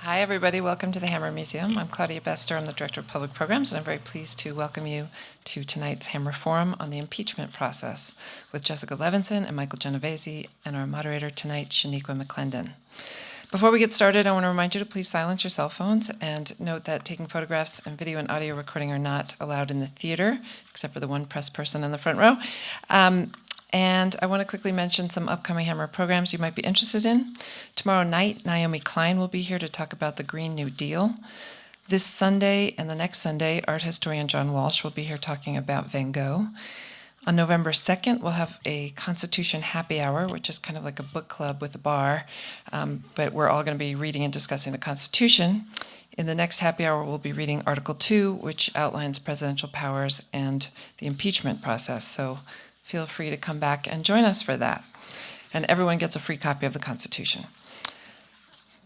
Hi, everybody. Welcome to the Hammer Museum. I'm Claudia Bester. I'm the Director of Public Programs, and I'm very pleased to welcome you to tonight's Hammer Forum on the impeachment process with Jessica Levinson and Michael Genovese, and our moderator tonight, Shaniqua McClendon. Before we get started, I want to remind you to please silence your cell phones and note that taking photographs and video and audio recording are not allowed in the theater, except for the one press person in the front row. And I want to quickly mention some upcoming Hammer programs you might be interested in. Tomorrow night, Naomi Klein will be here to talk about the Green New Deal. This Sunday and the next Sunday, art historian John Walsh will be here talking about Van Gogh. On November 2nd, we'll have a Constitution happy hour, which is kind of like a book club with a bar, but we're all going to be reading and discussing the Constitution. In the next happy hour, we'll be reading Article 2, which outlines presidential powers and the impeachment process. So feel free to come back and join us for that. And everyone gets a free copy of the Constitution.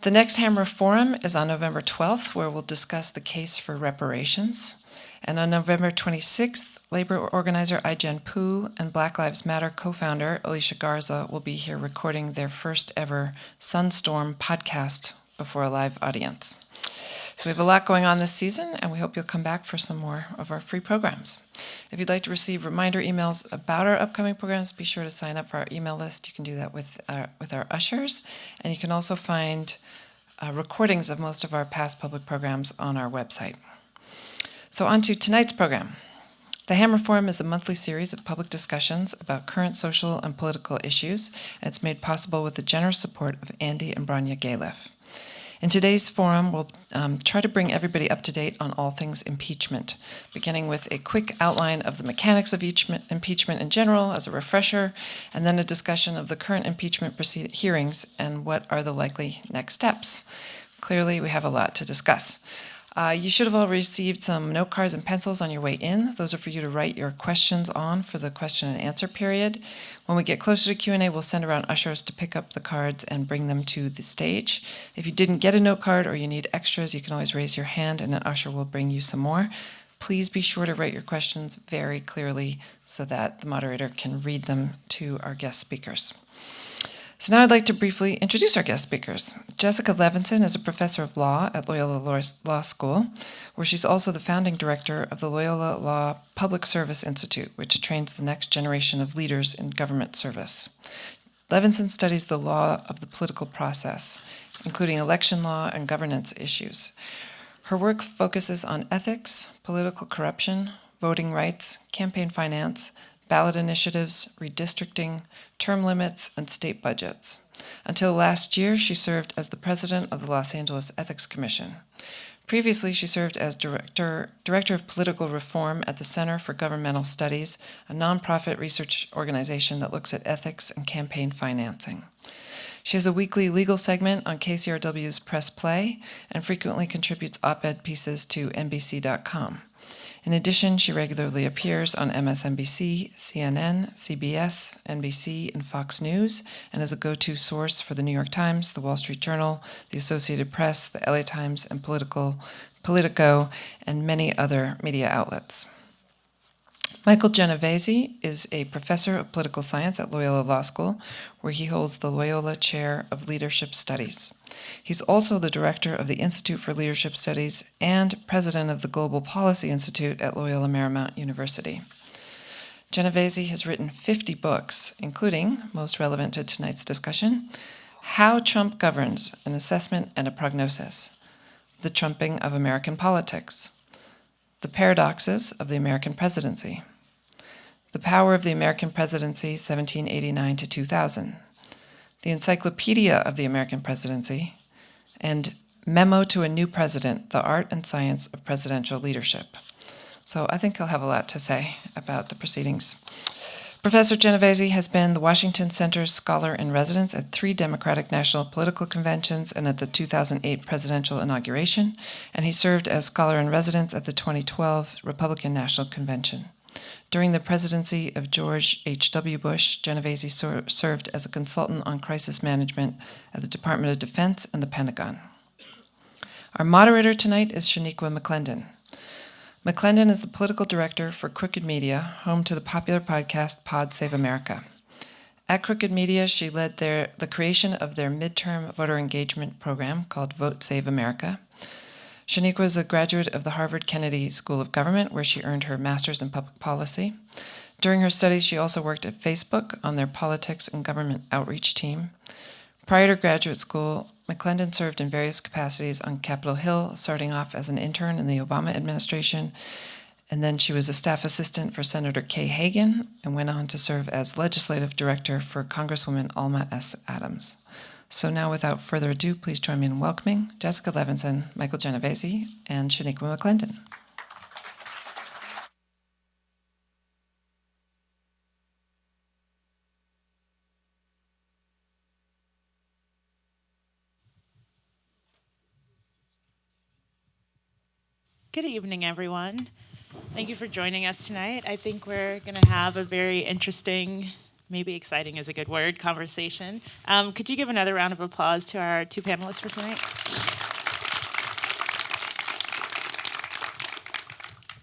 The next Hammer Forum is on November 12th, where we'll discuss the case for reparations. And on November 26th, labor organizer Ai-jen Poo and Black Lives Matter co-founder Alicia Garza will be here recording their first ever Sunstorm podcast before a live audience. So we have a lot going on this season, and we hope you'll come back for some more of our free programs. If you'd like to receive reminder emails about our upcoming programs, be sure to sign up for our email list. You can do that with our ushers, and you can also find recordings of most of our past public programs on our website. So on to tonight's program. The Hammer Forum is a monthly series of public discussions about current social and political issues, and it's made possible with the generous support of Andy and Branya Galef. In today's forum, we'll try to bring everybody up to date on all things impeachment, beginning with a quick outline of the mechanics of impeachment in general as a refresher, and then a discussion of the current impeachment hearings and what are the likely next steps. Clearly, we have a lot to discuss. You should have all received some note cards and pencils on your way in. Those are for you to write your questions on for the question and answer period. When we get closer to Q&A, we'll send around ushers to pick up the cards and bring them to the stage. If you didn't get a note card or you need extras, you can always raise your hand and an usher will bring you some more. Please be sure to write your questions very clearly so that the moderator can read them to our guest speakers. So now I'd like to briefly introduce our guest speakers. Jessica Levinson is a professor of law at Loyola Law School, where she's also the founding director of the Loyola Law Public Service Institute, which trains the next generation of leaders in government service. Levinson studies the law of the political process, including election law and governance issues. Her work focuses on ethics, political corruption, voting rights, campaign finance, ballot initiatives, redistricting, term limits, and state budgets. Until last year, she served as the president of the Los Angeles Ethics Commission. Previously, she served as director of political reform at the Center for Governmental Studies, a nonprofit research organization that looks at ethics and campaign financing. She has a weekly legal segment on KCRW's Press Play and frequently contributes op-ed pieces to NBC.com. In addition, she regularly appears on MSNBC, CNN, CBS, NBC, and Fox News, and is a go-to source for the New York Times, the Wall Street Journal, the Associated Press, the LA Times, and Politico, and many other media outlets. Michael Genovese is a professor of political science at Loyola Law School, where he holds the Loyola Chair of Leadership Studies. He's also the director of the Institute for Leadership Studies and president of the Global Policy Institute at Loyola Marymount University. Genovese has written 50 books, including, most relevant to tonight's discussion, How Trump Governs, an Assessment and a Prognosis, The Trumping of American Politics, The Paradoxes of the American Presidency, The Power of the American Presidency, 1789 to 2000, The Encyclopedia of the American Presidency, and Memo to a New President, The Art and Science of Presidential Leadership. So I think he'll have a lot to say about the proceedings. Professor Genovese has been the Washington Center's Scholar in Residence at 3 Democratic National Political Conventions and at the 2008 presidential inauguration, and he served as Scholar in Residence at the 2012 Republican National Convention. During the presidency of George H.W. Bush, Genovese served as a consultant on crisis management at the Department of Defense and the Pentagon. Our moderator tonight is Shaniqua McClendon. McClendon is the political director for Crooked Media, home to the popular podcast Pod Save America. At Crooked Media, she led the creation of their midterm voter engagement program called Vote Save America. Shaniqua is a graduate of the Harvard Kennedy School of Government, where she earned her master's in public policy. During her studies, she also worked at Facebook on their politics and government outreach team. Prior to graduate school, McClendon served in various capacities on Capitol Hill, starting off as an intern in the Obama administration, and then she was a staff assistant for Senator Kay Hagan and went on to serve as legislative director for Congresswoman Alma S. Adams. So now, without further ado, please join me in welcoming Jessica Levinson, Michael Genovese, and Shaniqua McClendon. Good evening, everyone. Thank you for joining us tonight. I think we're going to have a very interesting, maybe exciting is a good word, conversation. Could you give another round of applause to our two panelists for tonight?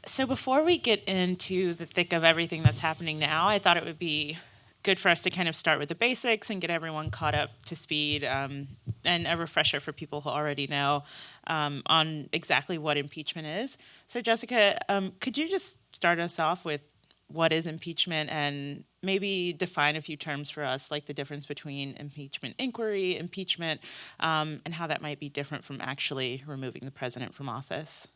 So before we get into the thick of everything that's happening now, I thought it would be good for us to kind of start with the basics and get everyone caught up to speed, and a refresher for people who already know on exactly what impeachment is. So Jessica, could you just start us off with what is impeachment and maybe define a few terms for us, like the difference between impeachment inquiry, impeachment, and how that might be different from actually removing the president from office?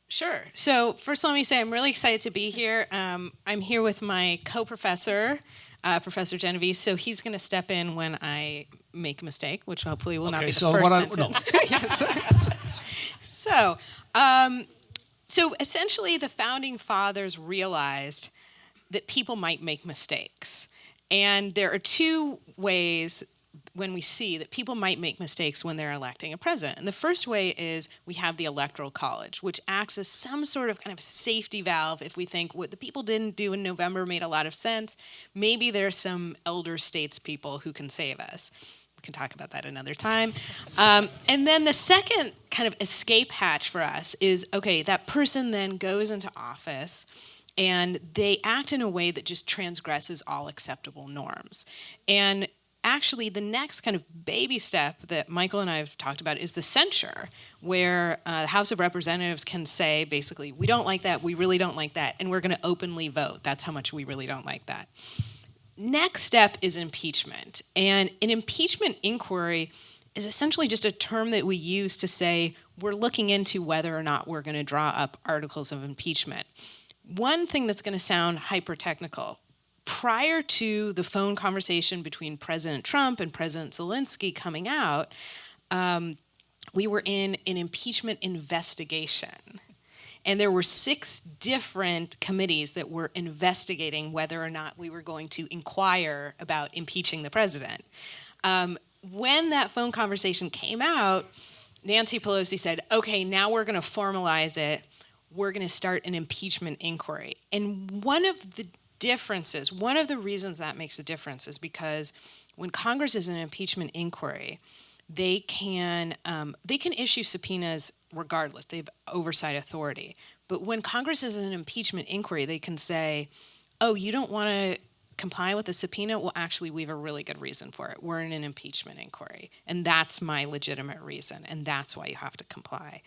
Sure. So first, let me say I'm really excited to be here. I'm here with my co-professor, Professor Genovese, so he's going to step in when I make a mistake, which hopefully will not be the first sentence. Yes. So essentially the Founding Fathers realized that people might make mistakes. And there are two ways when we see that people might make mistakes when they're electing a president. And the first way is we have the Electoral College, which acts as some sort of kind of safety valve if we think what the people didn't do in November made a lot of sense. Maybe there's some elder statespeople who can save us. We can talk about that another time. And then the second kind of escape hatch for us is, okay, that person then goes into office and they act in a way that just transgresses all acceptable norms. And actually, the next kind of baby step that Michael and I have talked about is the censure, where the House of Representatives can say, basically, we don't like that, we really don't like that, and we're going to openly vote. That's how much we really don't like that. Next step is impeachment. And an impeachment inquiry is essentially just a term that we use to say we're looking into whether or not we're going to draw up articles of impeachment. One thing that's going to sound hyper-technical, prior to the phone conversation between President Trump and President Zelensky coming out, we were in an impeachment investigation. And there were 6 different committees that were investigating whether or not we were going to inquire about impeaching the president. When that phone conversation came out, Nancy Pelosi said, okay, now we're going to formalize it. We're going to start an impeachment inquiry. And one of the reasons that makes a difference is because when Congress is in an impeachment inquiry, they can issue subpoenas regardless. They have oversight authority. But when Congress is in an impeachment inquiry, they can say, oh, you don't want to comply with the subpoena? Well, actually, we have a really good reason for it. We're in an impeachment inquiry, and that's my legitimate reason, and that's why you have to comply.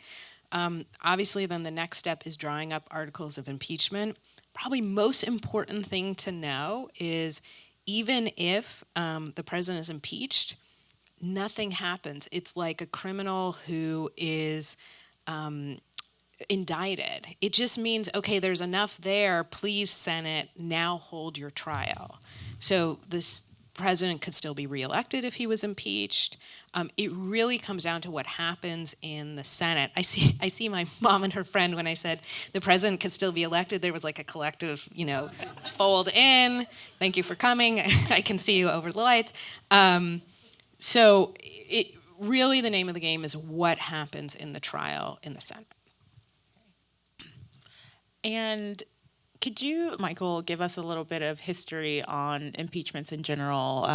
Obviously, then the next step is drawing up articles of impeachment. Probably most important thing to know is even if the president is impeached, nothing happens. It's like a criminal who is indicted. It just means, okay, there's enough there. Please, Senate, now hold your trial. So this president could still be reelected if he was impeached. It really comes down to what happens in the Senate. I see my mom and her friend when I said the president could still be elected. There was like a collective, fold in. Thank you for coming. I can see you over the lights. So it really, the name of the game is what happens in the trial in the Senate. And could you, Michael, give us a little bit of history on impeachments in general?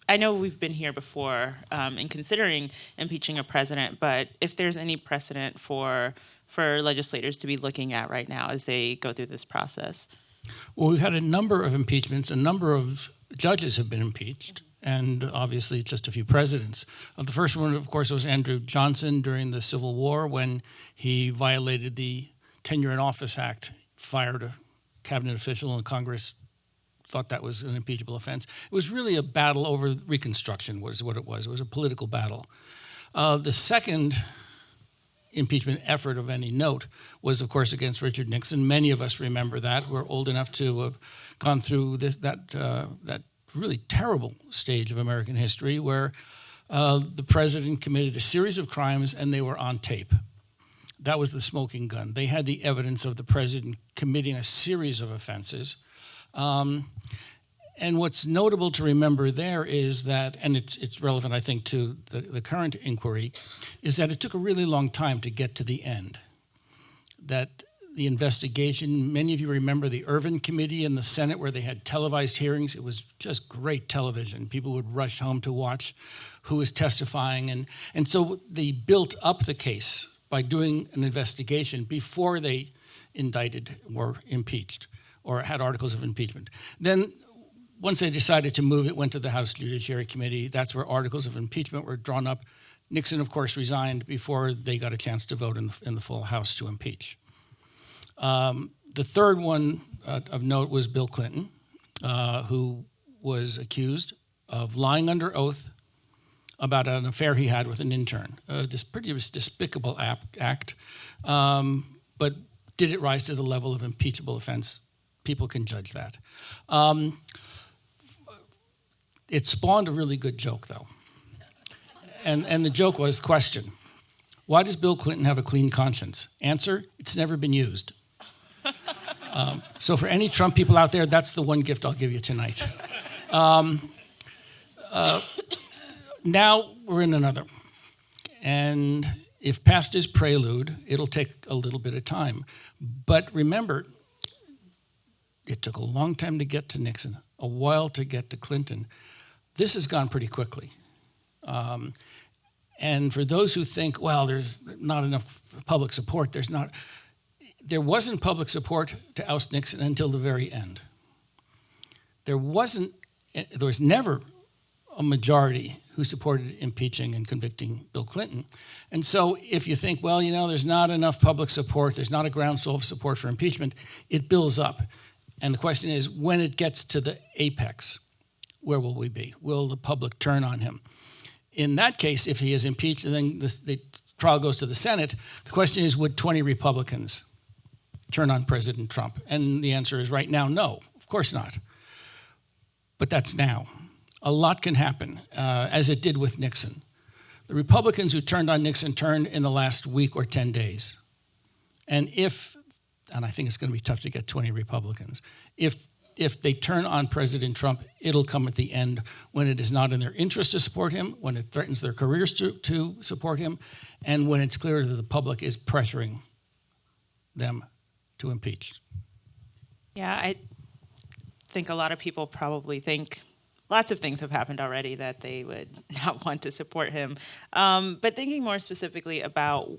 I know we've been here before in considering impeaching a president, but if there's any precedent for legislators to be looking at right now as they go through this process? Well, we've had a number of impeachments, a number of judges have been impeached, and obviously just a few presidents. The first one, of course, was Andrew Johnson during the Civil War when he violated the Tenure in Office Act, fired a cabinet official, and Congress thought that was an impeachable offense. It was really a battle over Reconstruction was what it was. It was a political battle. The second impeachment effort of any note was, of course, against Richard Nixon. Many of us remember that. We're old enough to have gone through that really terrible stage of American history where the president committed a series of crimes and they were on tape. That was the smoking gun. They had the evidence of the president committing a series of offenses. And what's notable to remember there is that, and it's relevant, I think, to the current inquiry, is that it took a really long time to get to the end. That the investigation, many of you remember the Ervin Committee in the Senate where they had televised hearings. It was just great television. People would rush home to watch who was testifying. And so they built up the case by doing an investigation before they indicted or impeached or had articles of impeachment. Then once they decided to move, it went to the House Judiciary Committee. That's where articles of impeachment were drawn up. Nixon, of course, resigned before they got a chance to vote in the full House to impeach. The third one of note was Bill Clinton, who was accused of lying under oath about an affair he had with an intern. This pretty despicable act, but did it rise to the level of impeachable offense? People can judge that. It spawned a really good joke, though. And the joke was, question, why does Bill Clinton have a clean conscience? Answer, it's never been used. So for any Trump people out there, that's the one gift I'll give you tonight. Now we're in another. And if past is prelude, it'll take a little bit of time. But remember, it took a long time to get to Nixon, a while to get to Clinton. This has gone pretty quickly. And for those who think, well, there's not enough public support, there wasn't public support to oust Nixon until the very end. There was never a majority who supported impeaching and convicting Bill Clinton. And so if you think, well, there's not enough public support, there's not a groundswell of support for impeachment, it builds up. And the question is, when it gets to the apex, where will we be? Will the public turn on him? In that case, if he is impeached and then the trial goes to the Senate, the question is, would 20 Republicans turn on President Trump? And the answer is right now, no, of course not. But that's now. A lot can happen, as it did with Nixon. The Republicans who turned on Nixon turned in the last week or 10 days. And I think it's going to be tough to get 20 Republicans, if they turn on President Trump, it'll come at the end when it is not in their interest to support him, when it threatens their careers to support him, and when it's clear that the public is pressuring them to impeach. Yeah, I think a lot of people probably think lots of things have happened already that they would not want to support him. But thinking more specifically about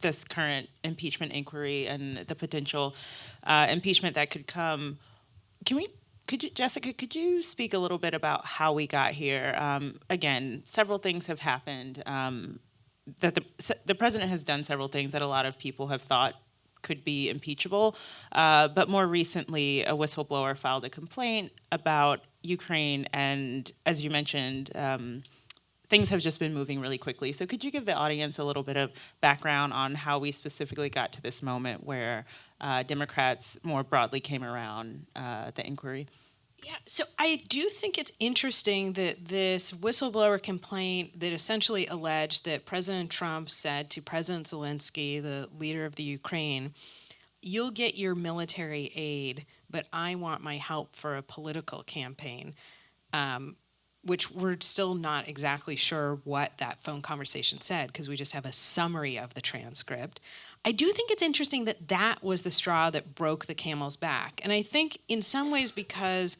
this current impeachment inquiry and the potential impeachment that could come, Jessica, could you speak a little bit about how we got here? Again, several things have happened. That the president has done several things that a lot of people have thought could be impeachable. But more recently, a whistleblower filed a complaint about Ukraine. And as you mentioned, things have just been moving really quickly. So could you give the audience a little bit of background on how we specifically got to this moment where Democrats more broadly came around the inquiry? Yeah, so I do think it's interesting that this whistleblower complaint that essentially alleged that President Trump said to President Zelensky, the leader of the Ukraine, you'll get your military aid, but I want my help for a political campaign, which we're still not exactly sure what that phone conversation said because we just have a summary of the transcript. I do think it's interesting that that was the straw that broke the camel's back. And I think in some ways because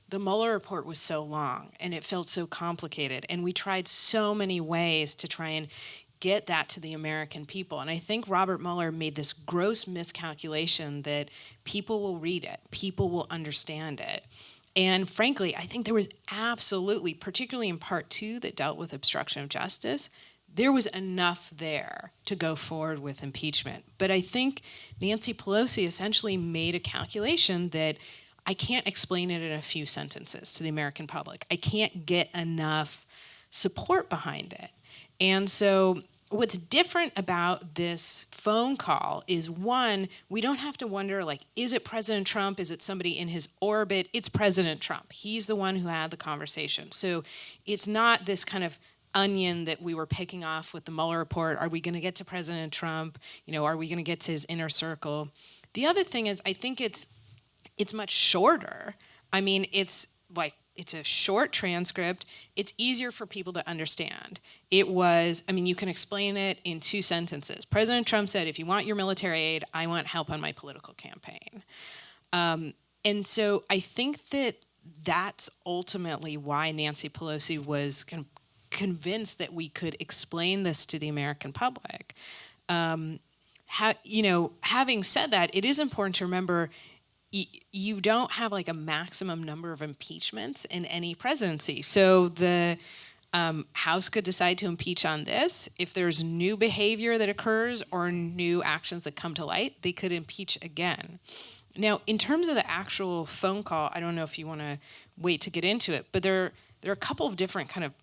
the Mueller report was so long and it felt so complicated and we tried so many ways to try and get that to the American people. And I think Robert Mueller made this gross miscalculation that people will read it, people will understand it. And frankly, I think there was absolutely, particularly in part 2 that dealt with obstruction of justice, there was enough there to go forward with impeachment. But I think Nancy Pelosi essentially made a calculation that I can't explain it in a few sentences to the American public. I can't get enough support behind it. And so what's different about this phone call is, one, we don't have to wonder, like, is it President Trump? Is it somebody in his orbit? It's President Trump. He's the one who had the conversation. So it's not this kind of onion that we were picking off with the Mueller report. Are we going to get to President Trump? Are we going to get to his inner circle? The other thing is, I think it's much shorter. I mean, it's a short transcript. It's easier for people to understand. You can explain it in 2 sentences. President Trump said, if you want your military aid, I want help on my political campaign. And so I think that's ultimately why Nancy Pelosi was convinced that we could explain this to the American public. Having said that, it is important to remember you don't have like a maximum number of impeachments in any presidency. So the House could decide to impeach on this. If there's new behavior that occurs or new actions that come to light, they could impeach again. Now, in terms of the actual phone call, I don't know if you want to wait to get into it, but there are a couple of different kind of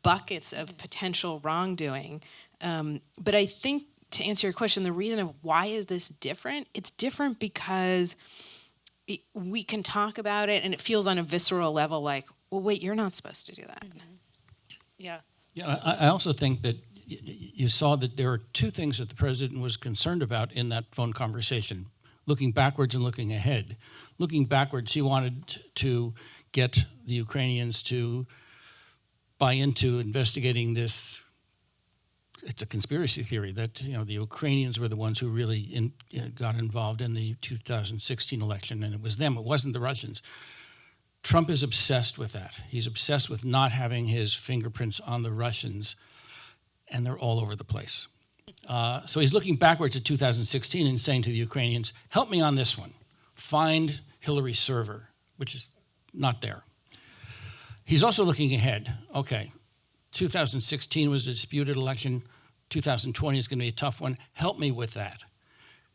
buckets of potential wrongdoing. But I think, to answer your question, the reason of why is this different, it's different because we can talk about it and it feels on a visceral level like, well, wait, you're not supposed to do that. Mm-hmm. Yeah. Yeah, I also think that you saw that there are 2 things that the president was concerned about in that phone conversation, looking backwards and looking ahead. Looking backwards, he wanted to get the Ukrainians to buy into investigating this. It's a conspiracy theory that the Ukrainians were the ones who really got involved in the 2016 election, and it was them. It wasn't the Russians. Trump is obsessed with that. He's obsessed with not having his fingerprints on the Russians, and they're all over the place. So he's looking backwards at 2016 and saying to the Ukrainians, help me on this one. Find Hillary's server, which is not there. He's also looking ahead. Okay, 2016 was a disputed election. 2020 is going to be a tough one. Help me with that.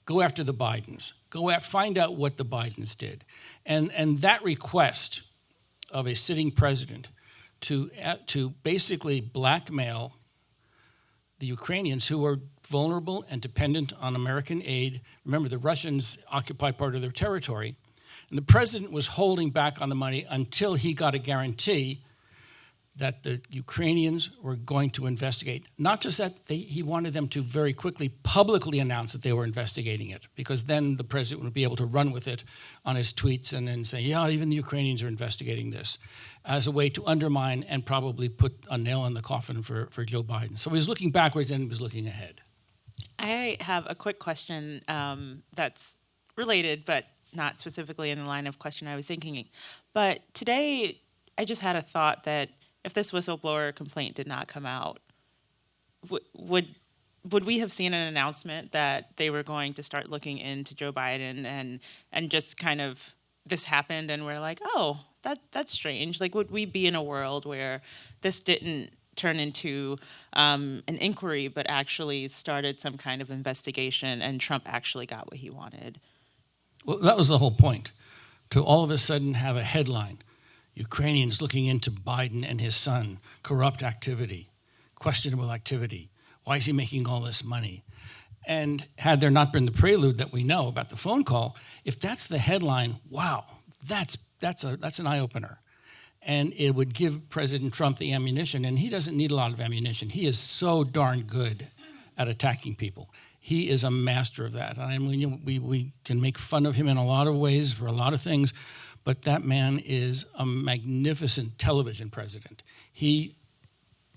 Go after the Bidens. Find out what the Bidens did. And that request of a sitting president to basically blackmail the Ukrainians, who are vulnerable and dependent on American aid. Remember, the Russians occupy part of their territory. And the president was holding back on the money until he got a guarantee that the Ukrainians were going to investigate. Not just that, he wanted them to very quickly publicly announce that they were investigating it, because then the president would be able to run with it on his tweets and then say, yeah, even the Ukrainians are investigating this, as a way to undermine and probably put a nail in the coffin for Joe Biden. So he was looking backwards and he was looking ahead. I have a quick question that's related, but not specifically in the line of question I was thinking. But today, I just had a thought that if this whistleblower complaint did not come out, would we have seen an announcement that they were going to start looking into Joe Biden and just kind of this happened and we're like, oh, that's strange. Like, would we be in a world where this didn't turn into an inquiry but actually started some kind of investigation and Trump actually got what he wanted? Well, that was the whole point, to all of a sudden have a headline. Ukrainians looking into Biden and his son, corrupt activity, questionable activity. Why is he making all this money? And had there not been the prelude that we know about the phone call, if that's the headline, wow, that's an eye-opener. And it would give President Trump the ammunition, and he doesn't need a lot of ammunition. He is so darn good at attacking people. He is a master of that. I mean, we can make fun of him in a lot of ways for a lot of things, but that man is a magnificent television president. He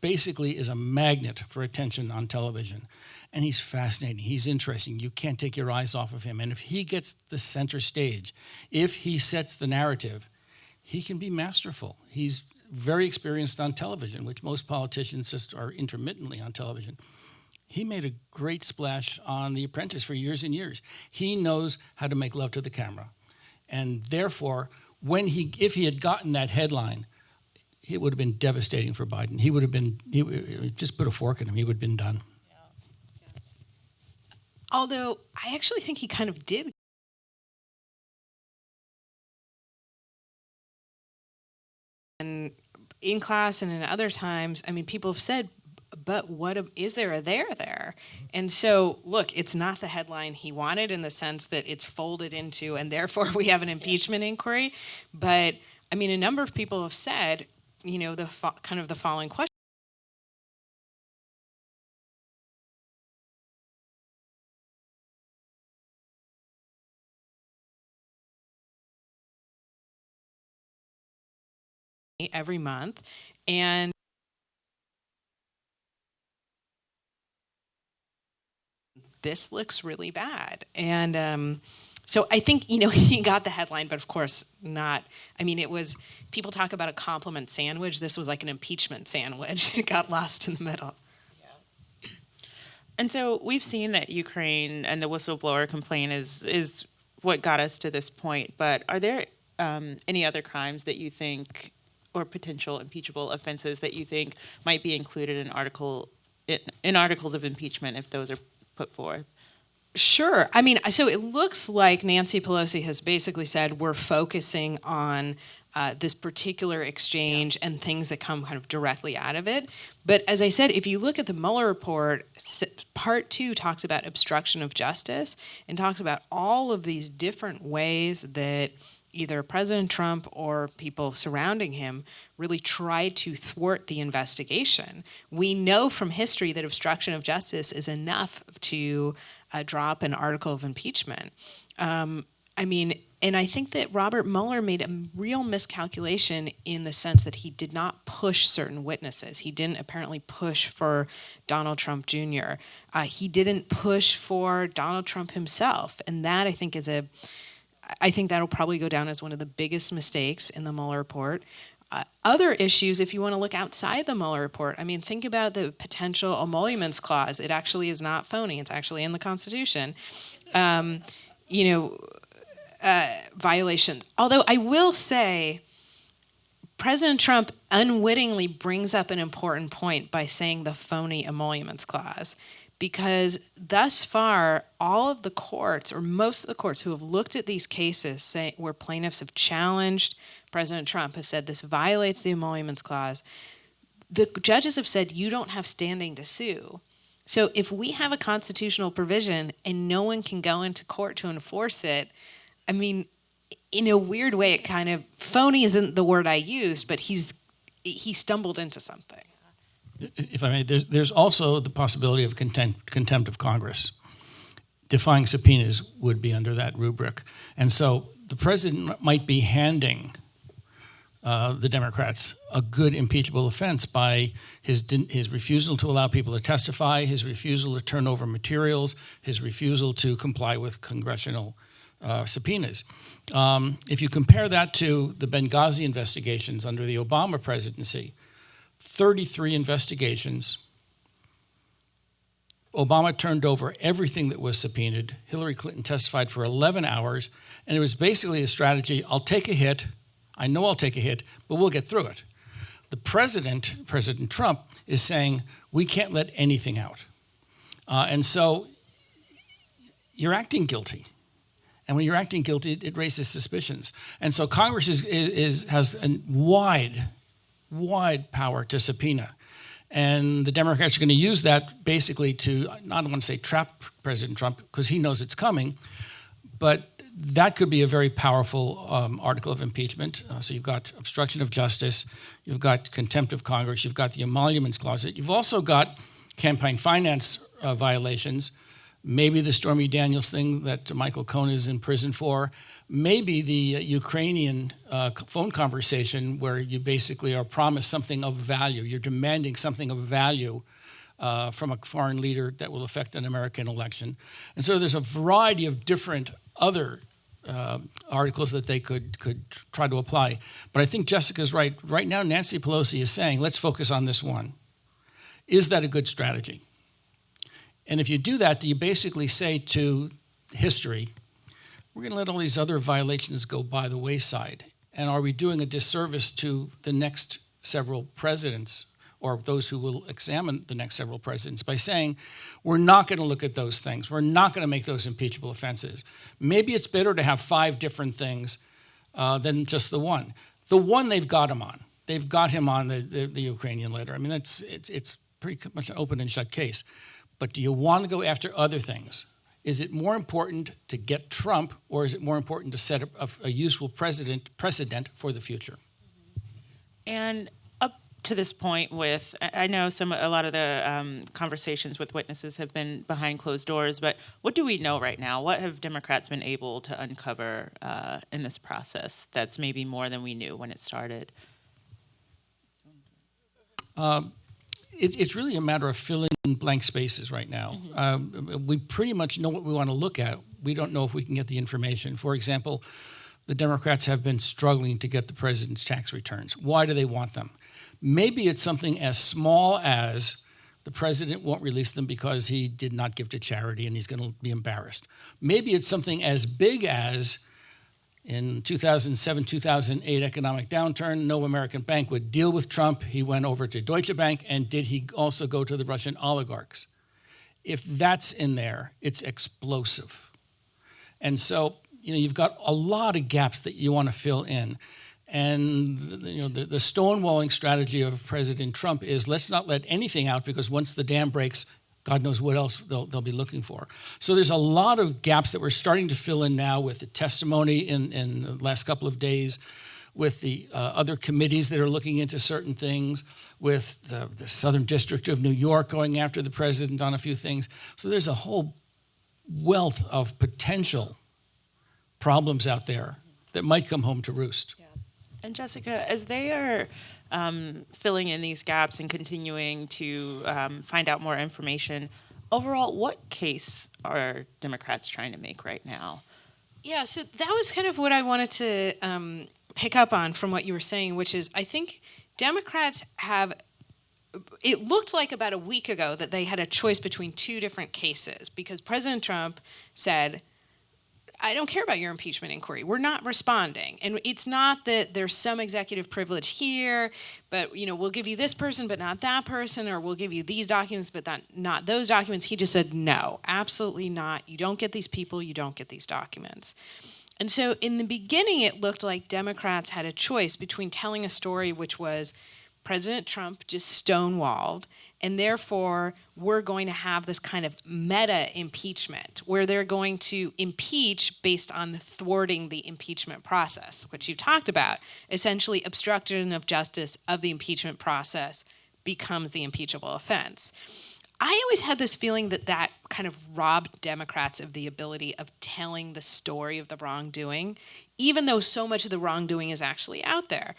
basically is a magnet for attention on television. And he's fascinating. He's interesting. You can't take your eyes off of him. And if he gets the center stage, if he sets the narrative, he can be masterful. He's very experienced on television, which most politicians just are intermittently on television. He made a great splash on The Apprentice for years and years. He knows how to make love to the camera. And therefore, if he had gotten that headline, it would have been devastating for Biden. Just put a fork in him, he would have been done. Although I actually think he kind of did. And in class and in other times, I mean, people have said, but is there a there? And so, look, it's not the headline he wanted in the sense that it's folded into, and therefore we have an impeachment inquiry. But, I mean, a number of people have said, the following question. Every month, and this looks really bad. And so I think, he got the headline, but of course not. I mean, people talk about a compliment sandwich. This was like an impeachment sandwich. It got lost in the middle. Yeah. And so we've seen that Ukraine and the whistleblower complaint is what got us to this point. But are there any other crimes that you think, or potential impeachable offenses that you think might be included in articles of impeachment if those are put forth? Sure. I mean, so it looks like Nancy Pelosi has basically said we're focusing on this particular exchange and things that come kind of directly out of it. But as I said, if you look at the Mueller report, part 2 talks about obstruction of justice and talks about all of these different ways that either President Trump or people surrounding him really tried to thwart the investigation. We know from history that obstruction of justice is enough to drop an article of impeachment. And I think that Robert Mueller made a real miscalculation in the sense that he did not push certain witnesses. He didn't apparently push for Donald Trump Jr. He didn't push for Donald Trump himself. And that, I think that'll probably go down as one of the biggest mistakes in the Mueller report. Other issues, if you want to look outside the Mueller report, I mean, think about the potential emoluments clause. It actually is not phony. It's actually in the Constitution. Violations. Although I will say, President Trump unwittingly brings up an important point by saying the phony emoluments clause. Because thus far, all of the courts, or most of the courts who have looked at these cases where plaintiffs have challenged President Trump have said this violates the emoluments clause, the judges have said you don't have standing to sue. So if we have a constitutional provision and no one can go into court to enforce it, I mean, in a weird way, it kind of, phony isn't the word I used, but he stumbled into something. If I may, there's also the possibility of contempt of Congress. Defying subpoenas would be under that rubric. And so the president might be handing the Democrats a good impeachable offense by his refusal to allow people to testify, his refusal to turn over materials, his refusal to comply with congressional subpoenas. If you compare that to the Benghazi investigations under the Obama presidency, 33 investigations. Obama turned over everything that was subpoenaed. Hillary Clinton testified for 11 hours, and it was basically a strategy, I'll take a hit, I know I'll take a hit, but we'll get through it. The President Trump, is saying, we can't let anything out. And so you're acting guilty. And when you're acting guilty, it raises suspicions. And so Congress has a wide power to subpoena. And the Democrats are going to use that basically to, I don't want to say trap President Trump, because he knows it's coming, but that could be a very powerful article of impeachment. So you've got obstruction of justice, you've got contempt of Congress, you've got the emoluments clause. You've also got campaign finance violations, maybe the Stormy Daniels thing that Michael Cohen is in prison for, maybe the Ukrainian phone conversation where you basically are promised something of value. You're demanding something of value from a foreign leader that will affect an American election. And so there's a variety of different other articles that they could try to apply. But I think Jessica's right. Right now, Nancy Pelosi is saying, let's focus on this one. Is that a good strategy? And if you do that, you basically say to history, we're going to let all these other violations go by the wayside. And are we doing a disservice to the next several presidents or those who will examine the next several presidents by saying, we're not going to look at those things. We're not going to make those impeachable offenses. Maybe it's better to have 5 different things than just the one. The one they've got him on. They've got him on the Ukrainian letter. I mean, it's pretty much an open and shut case. But do you want to go after other things? Is it more important to get Trump, or is it more important to set a useful precedent for the future? And up to this point, I know a lot of the conversations with witnesses have been behind closed doors, but what do we know right now? What have Democrats been able to uncover in this process that's maybe more than we knew when it started? It's really a matter of filling in blank spaces right now. We pretty much know what we want to look at. We don't know if we can get the information. For example, the Democrats have been struggling to get the president's tax returns. Why do they want them? Maybe it's something as small as the president won't release them because he did not give to charity and he's going to be embarrassed. Maybe it's something as big as in 2007, 2008 economic downturn, no American bank would deal with Trump. He went over to Deutsche Bank, and did he also go to the Russian oligarchs? If that's in there, it's explosive. And so, you've got a lot of gaps that you want to fill in. And the stonewalling strategy of President Trump is, let's not let anything out, because once the dam breaks, God knows what else they'll be looking for. So there's a lot of gaps that we're starting to fill in now with the testimony in the last couple of days, with the other committees that are looking into certain things, with the Southern District of New York going after the president on a few things. So there's a whole wealth of potential problems out there that might come home to roost. Yeah. And Jessica, as they are filling in these gaps and continuing to find out more information, overall, what case are Democrats trying to make right now? Yeah, so that was kind of what I wanted to pick up on from what you were saying, which is I think Democrats it looked like about a week ago that they had a choice between 2 different cases, because President Trump said, I don't care about your impeachment inquiry. We're not responding. And it's not that there's some executive privilege here, but we'll give you this person but not that person, or we'll give you these documents but not those documents. He just said, no, absolutely not. You don't get these people, you don't get these documents. And so in the beginning, it looked like Democrats had a choice between telling a story which was President Trump just stonewalled, and therefore we're going to have this kind of meta impeachment where they're going to impeach based on thwarting the impeachment process, which you've talked about. Essentially, obstruction of justice of the impeachment process becomes the impeachable offense. I always had this feeling that kind of robbed Democrats of the ability of telling the story of the wrongdoing, even though so much of the wrongdoing is actually out there.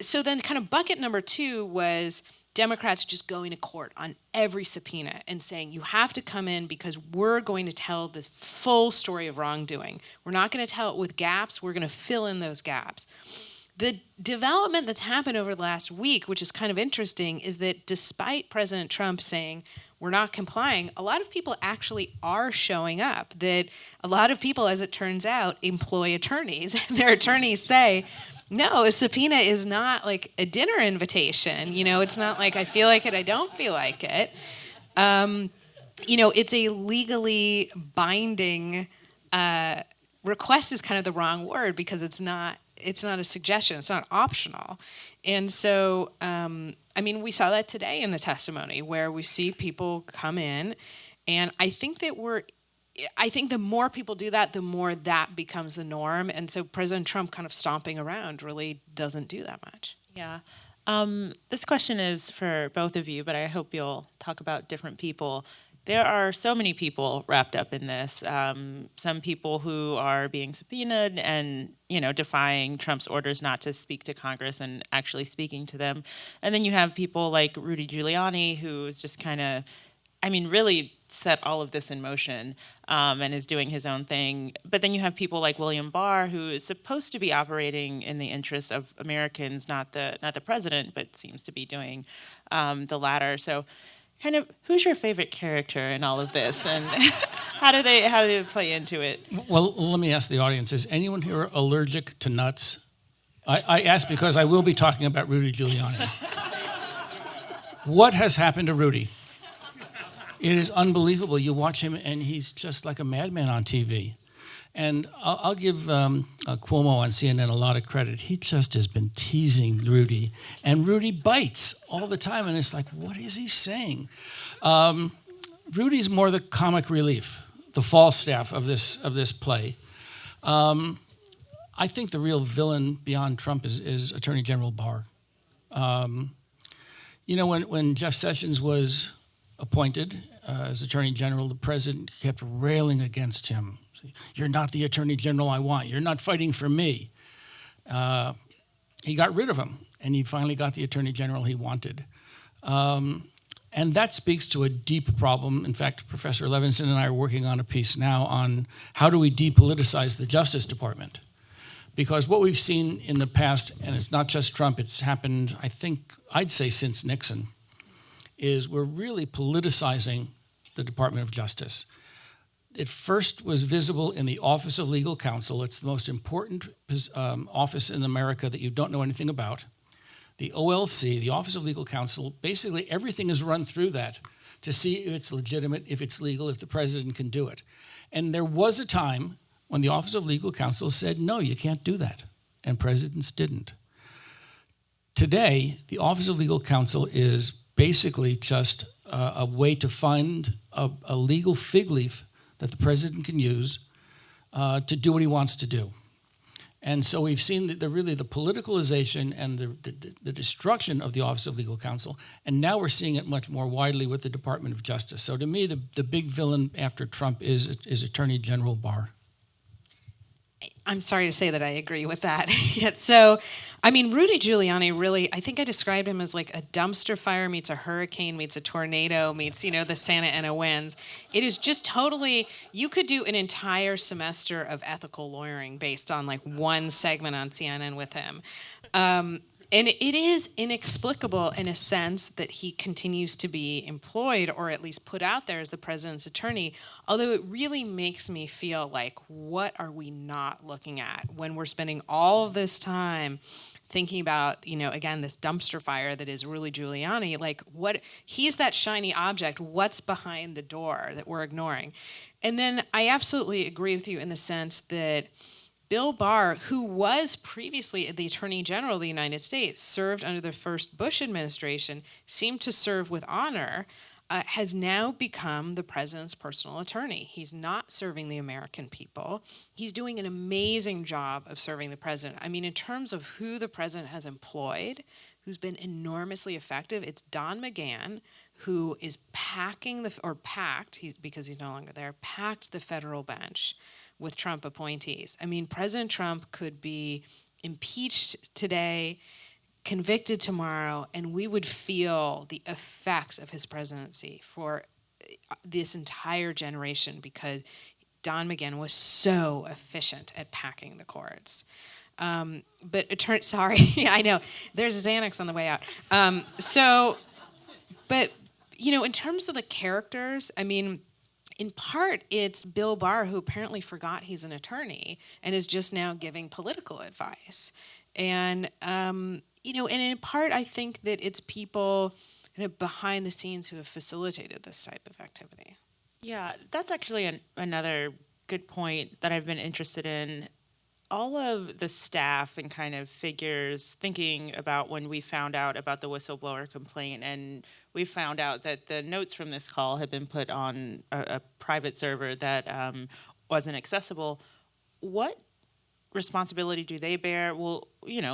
So then kind of bucket number 2 was Democrats just going to court on every subpoena and saying, you have to come in because we're going to tell this full story of wrongdoing. We're not going to tell it with gaps. We're going to fill in those gaps. The development that's happened over the last week, which is kind of interesting, is that despite President Trump saying we're not complying, a lot of people actually are showing up. That a lot of people, as it turns out, employ attorneys. Their attorneys say, no, a subpoena is not like a dinner invitation. It's not like I feel like it, I don't feel like it. It's a legally binding request is kind of the wrong word, because it's not a suggestion. It's not optional. And so, we saw that today in the testimony where we see people come in, and I think the more people do that, the more that becomes the norm. And so President Trump kind of stomping around really doesn't do that much. Yeah. This question is for both of you, but I hope you'll talk about different people. There are so many people wrapped up in this. Some people who are being subpoenaed and, defying Trump's orders not to speak to Congress and actually speaking to them. And then you have people like Rudy Giuliani, who is just kind of, really set all of this in motion and is doing his own thing. But then you have people like William Barr, who is supposed to be operating in the interests of Americans, not the president, but seems to be doing the latter. So kind of who's your favorite character in all of this, and how do they play into it? Well, let me ask the audience, is anyone here allergic to nuts? I ask because I will be talking about Rudy Giuliani. What has happened to Rudy? It is unbelievable. You watch him and he's just like a madman on TV. And I'll give Cuomo on CNN a lot of credit. He just has been teasing Rudy, and Rudy bites all the time. And it's like, what is he saying? Rudy's more the comic relief, the Falstaff of this play. I think the real villain beyond Trump is Attorney General Barr. When Jeff Sessions was appointed as Attorney General, the president kept railing against him. You're not the Attorney General I want. You're not fighting for me. He got rid of him, and he finally got the Attorney General he wanted. And that speaks to a deep problem. In fact, Professor Levinson and I are working on a piece now on how do we depoliticize the Justice Department. Because what we've seen in the past, and it's not just Trump, it's happened, I think, I'd say since Nixon, is we're really politicizing the Department of Justice. It first was visible in the Office of Legal Counsel. It's the most important office in America that you don't know anything about. The OLC, the Office of Legal Counsel, basically everything is run through that to see if it's legitimate, if it's legal, if the president can do it. And there was a time when the Office of Legal Counsel said, no, you can't do that, and presidents didn't. Today, the Office of Legal Counsel is basically just a way to find a legal fig leaf that the president can use to do what he wants to do. And so we've seen the politicalization and the destruction of the Office of Legal Counsel, and now we're seeing it much more widely with the Department of Justice. So to me, the big villain after Trump is Attorney General Barr. I'm sorry to say that I agree with that. So, Rudy Giuliani really, I think I described him as like a dumpster fire meets a hurricane meets a tornado meets, the Santa Ana winds. It is just totally, you could do an entire semester of ethical lawyering based on like one segment on CNN with him. And it is inexplicable in a sense that he continues to be employed or at least put out there as the president's attorney, although it really makes me feel like, what are we not looking at when we're spending all of this time thinking about, again, this dumpster fire that is Rudy Giuliani, like he's that shiny object, what's behind the door that we're ignoring? And then I absolutely agree with you in the sense that Bill Barr, who was previously the Attorney General of the United States, served under the first Bush administration, seemed to serve with honor, has now become the president's personal attorney. He's not serving the American people. He's doing an amazing job of serving the president. In terms of who the president has employed, who's been enormously effective, it's Don McGahn, who is packed, because he's no longer there, packed the federal bench with Trump appointees. President Trump could be impeached today, convicted tomorrow, and we would feel the effects of his presidency for this entire generation because Don McGahn was so efficient at packing the courts. Sorry, I know, there's Xanax on the way out. In terms of the characters, in part, it's Bill Barr who apparently forgot he's an attorney and is just now giving political advice. And, and in part, I think that it's people behind the scenes who have facilitated this type of activity. Yeah, that's actually another good point that I've been interested in. All of the staff and kind of figures thinking about when we found out about the whistleblower complaint, and we found out that the notes from this call had been put on a private server that wasn't accessible. What responsibility do they bear? Well,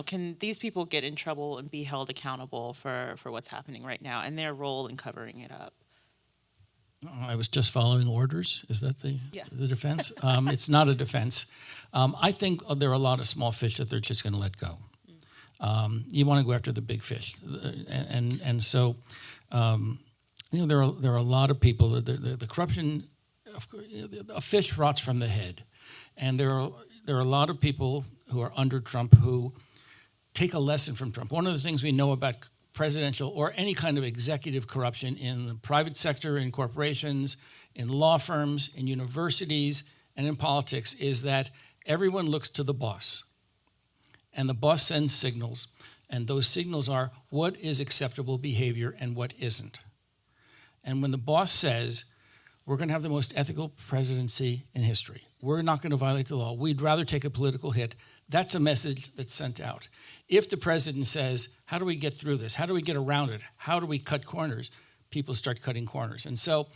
can these people get in trouble and be held accountable for what's happening right now and their role in covering it up? I was just following orders. Is that the defense? It's not a defense. I think there are a lot of small fish that they're just going to let go. You want to go after the big fish, and so there are a lot of people. The corruption, a fish rots from the head, and there are a lot of people who are under Trump who take a lesson from Trump. One of the things we know about presidential or any kind of executive corruption in the private sector, in corporations, in law firms, in universities, and in politics is that everyone looks to the boss. And the boss sends signals, and those signals are what is acceptable behavior and what isn't. And when the boss says, we're going to have the most ethical presidency in history, we're not going to violate the law, we'd rather take a political hit, that's a message that's sent out. If the president says, how do we get through this? How do we get around it? How do we cut corners? People start cutting corners. And so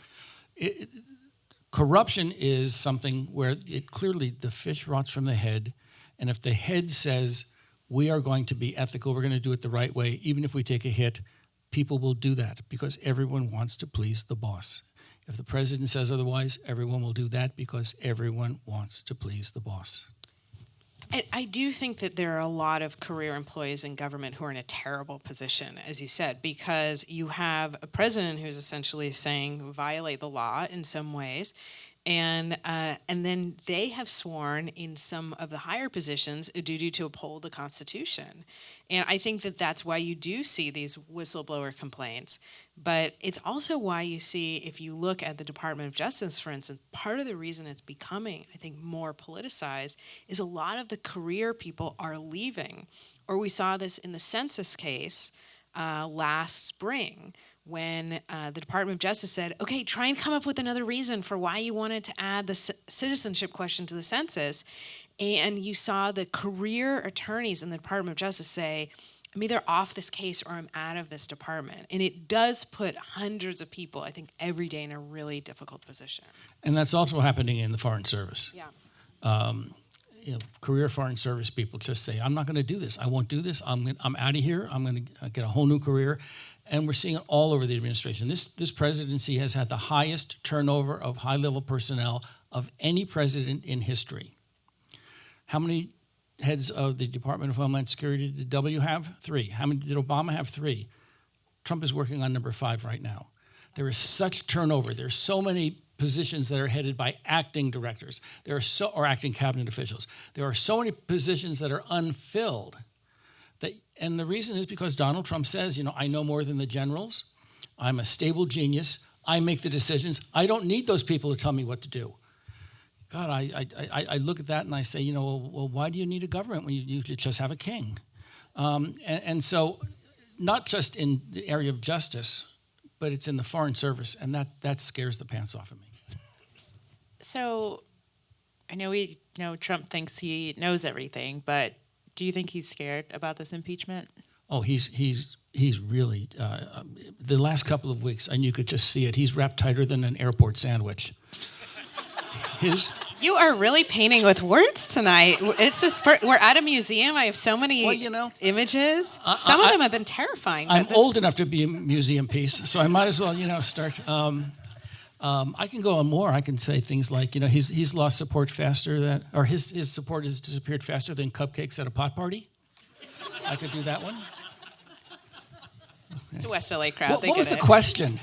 corruption is something where it clearly, the fish rots from the head. And if the head says, we are going to be ethical, we're going to do it the right way, even if we take a hit, people will do that because everyone wants to please the boss. If the president says otherwise, everyone will do that because everyone wants to please the boss. I do think that there are a lot of career employees in government who are in a terrible position, as you said, because you have a president who's essentially saying violate the law in some ways, and then they have sworn in some of the higher positions a duty to uphold the Constitution. And I think that that's why you do see these whistleblower complaints. But it's also why you see, if you look at the Department of Justice, for instance, part of the reason it's becoming, I think, more politicized is a lot of the career people are leaving. Or we saw this in the census case last spring, when the Department of Justice said, okay, try and come up with another reason for why you wanted to add the citizenship question to the census. And you saw the career attorneys in the Department of Justice say, I'm either off this case or I'm out of this department. And it does put hundreds of people, I think, every day in a really difficult position. And that's also happening in the Foreign Service. Yeah. Career Foreign Service people just say, I'm not going to do this. I won't do this. I'm out of here. I'm going to get a whole new career. And we're seeing it all over the administration. This presidency has had the highest turnover of high-level personnel of any president in history. How many heads of the Department of Homeland Security did W have? 3. How many did Obama have? 3. Trump is working on number 5 right now. There is such turnover. There's so many positions that are headed by acting directors. Or acting cabinet officials. There are so many positions that are unfilled. And the reason is because Donald Trump says, I know more than the generals. I'm a stable genius. I make the decisions. I don't need those people to tell me what to do. God, I look at that and I say, well, why do you need a government when you just have a king? And so not just in the area of justice, but it's in the Foreign Service, and that scares the pants off of me. So I know Trump thinks he knows everything, but do you think he's scared about this impeachment? Oh, he's really, the last couple of weeks, and you could just see it, he's wrapped tighter than an airport sandwich. You are really painting with words tonight. It's this. We're at a museum. I have so many images. Some of them have been terrifying. I'm old enough to be a museum piece, so I might as well, start. I can go on more. I can say things like, he's lost support faster or his support has disappeared faster than cupcakes at a pot party. I could do that one. It's a West LA crowd. What was the question?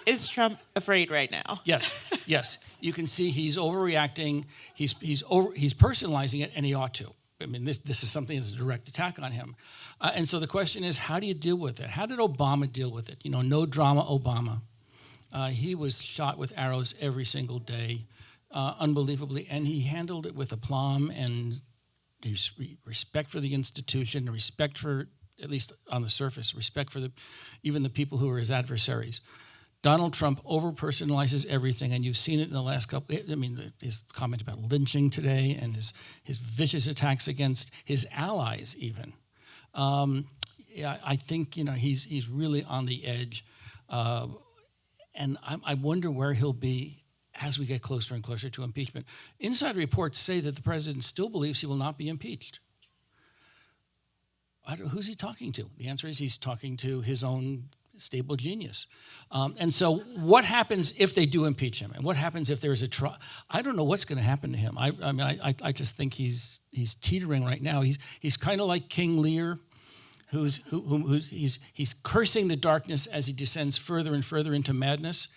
Is Trump afraid right now? Yes. You can see he's overreacting. He's personalizing it, and he ought to. I mean, this is something that's a direct attack on him. And so the question is, how do you deal with it? How did Obama deal with it? No drama Obama. He was shot with arrows every single day, unbelievably, and he handled it with aplomb and respect for the institution, respect for, at least on the surface, respect for even the people who are his adversaries. Donald Trump over-personalizes everything, and you've seen it in the last couple. His comment about lynching today and his vicious attacks against his allies, even. I think he's really on the edge, and I wonder where he'll be as we get closer and closer to impeachment. Inside reports say that the president still believes he will not be impeached. Who's he talking to? The answer is he's talking to his own stable genius. And so what happens if they do impeach him? And what happens if there's a trial? I don't know what's going to happen to him. I just think he's teetering right now. He's kind of like King Lear, he's cursing the darkness as he descends further and further into madness.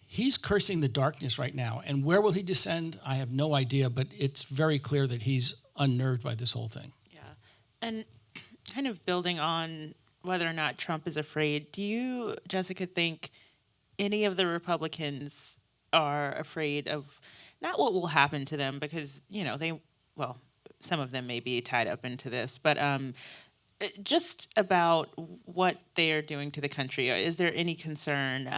He's cursing the darkness right now. And where will he descend? I have no idea, but it's very clear that he's unnerved by this whole thing. Yeah. And kind of building on whether or not Trump is afraid, do you, Jessica, think any of the Republicans are afraid of not what will happen to them, because, some of them may be tied up into this, but just about what they are doing to the country? Is there any concern?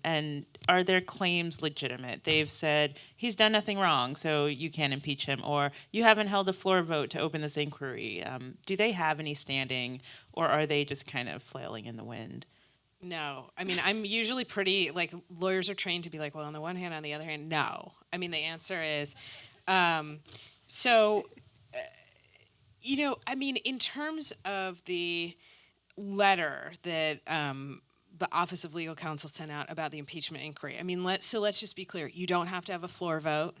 And are their claims legitimate? They've said he's done nothing wrong, so you can't impeach him, or you haven't held a floor vote to open this inquiry. Do they have any standing, or are they just kind of flailing in the wind? No. I mean, I'm usually pretty, lawyers are trained to be like, well, on the one hand, on the other hand, no. I mean, the answer is, in terms of the letter that the Office of Legal Counsel sent out about the impeachment inquiry, let's just be clear. You don't have to have a floor vote.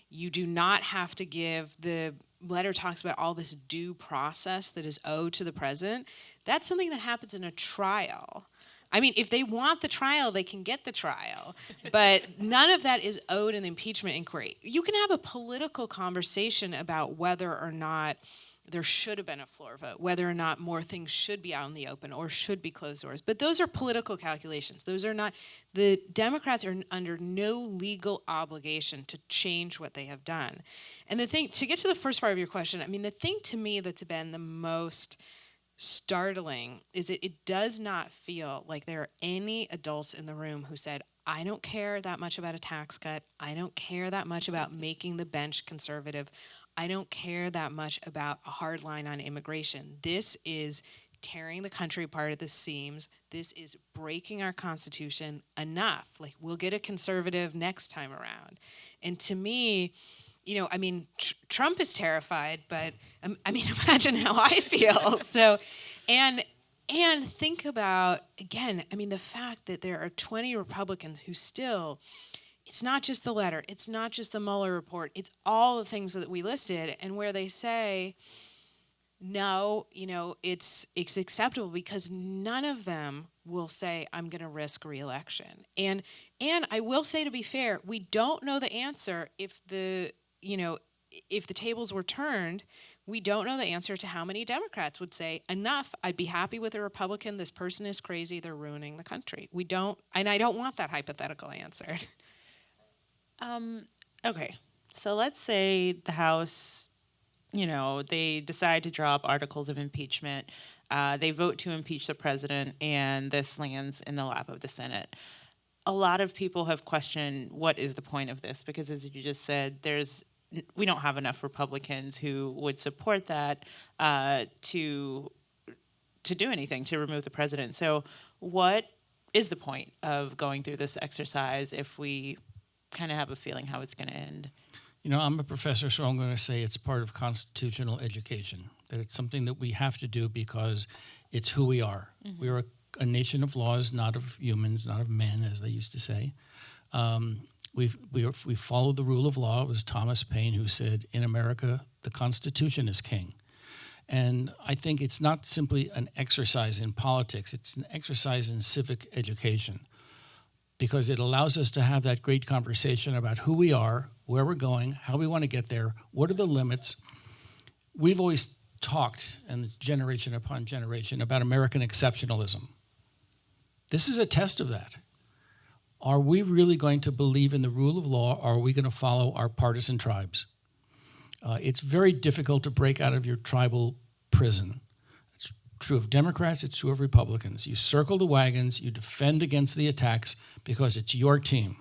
You do not have to the letter talks about all this due process that is owed to the president. That's something that happens in a trial. If they want the trial, they can get the trial. But none of that is owed in the impeachment inquiry. You can have a political conversation about whether or not there should have been a floor vote, whether or not more things should be out in the open or should be closed doors. But those are political calculations. Those are not, the Democrats are under no legal obligation to change what they have done. And the thing, to get to the first part of your question, the thing to me that's been the most startling is that it does not feel like there are any adults in the room who said, I don't care that much about a tax cut. I don't care that much about making the bench conservative. I don't care that much about a hard line on immigration. This is tearing the country apart at the seams. This is breaking our Constitution enough. We'll get a conservative next time around. And to me, Trump is terrified, but imagine how I feel. So, and think about, again, the fact that there are 20 Republicans who still, it's not just the letter, it's not just the Mueller report, it's all the things that we listed, and where they say, no, it's acceptable, because none of them will say, I'm going to risk re-election. And I will say, to be fair, we don't know the answer if the tables were turned. We don't know the answer to how many Democrats would say, enough, I'd be happy with a Republican, this person is crazy, they're ruining the country. We don't, and I don't want that hypothetical answer. Okay, so let's say the House, they decide to draw up articles of impeachment. They vote to impeach the president, and this lands in the lap of the Senate. A lot of people have questioned, what is the point of this? Because as you just said, we don't have enough Republicans who would support that to do anything to remove the president. So what is the point of going through this exercise if we kind of have a feeling how it's going to end? I'm a professor, so I'm going to say it's part of constitutional education, that it's something that we have to do because it's who we are. Mm-hmm. We are a nation of laws, not of humans, not of men, as they used to say. We follow the rule of law. It was Thomas Paine who said, in America, the Constitution is king. And I think it's not simply an exercise in politics, it's an exercise in civic education, because it allows us to have that great conversation about who we are, where we're going, how we want to get there, what are the limits. We've always talked, and it's generation upon generation, about American exceptionalism. This is a test of that. Are we really going to believe in the rule of law, or are we going to follow our partisan tribes? It's very difficult to break out of your tribal prison. It's true of Democrats, it's true of Republicans. You circle the wagons, you defend against the attacks because it's your team.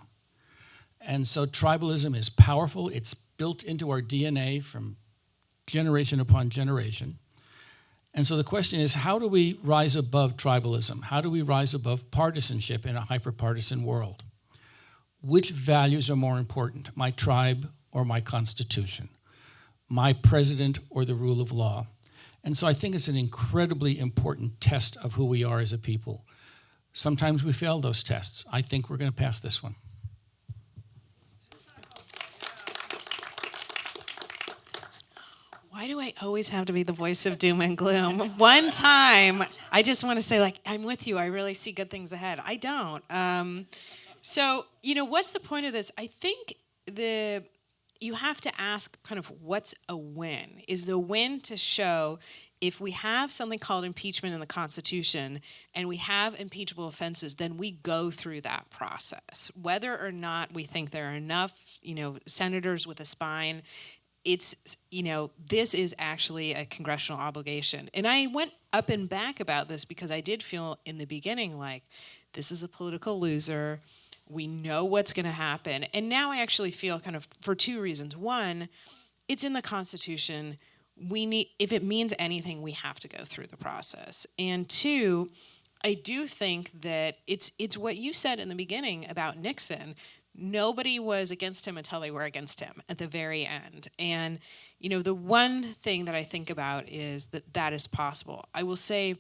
And so tribalism is powerful. It's built into our DNA from generation upon generation. And so the question is, how do we rise above tribalism? How do we rise above partisanship in a hyper-partisan world? Which values are more important, my tribe or my Constitution? My president or the rule of law? And so I think it's an incredibly important test of who we are as a people. Sometimes we fail those tests. I think we're going to pass this one. Why do I always have to be the voice of doom and gloom? One time, I just want to say, I'm with you. I really see good things ahead. I don't. So, what's the point of this? I think you have to ask kind of what's a win? Is the win to show if we have something called impeachment in the Constitution and we have impeachable offenses, then we go through that process. Whether or not we think there are enough, senators with a spine, it's, this is actually a congressional obligation. And I went up and back about this because I did feel in the beginning like this is a political loser. We know what's going to happen. And now I actually feel kind of for two reasons. One, it's in the Constitution. If it means anything, we have to go through the process. And two, I do think that it's what you said in the beginning about Nixon. Nobody was against him until they were against him at the very end. And, the one thing that I think about is that is possible. I will say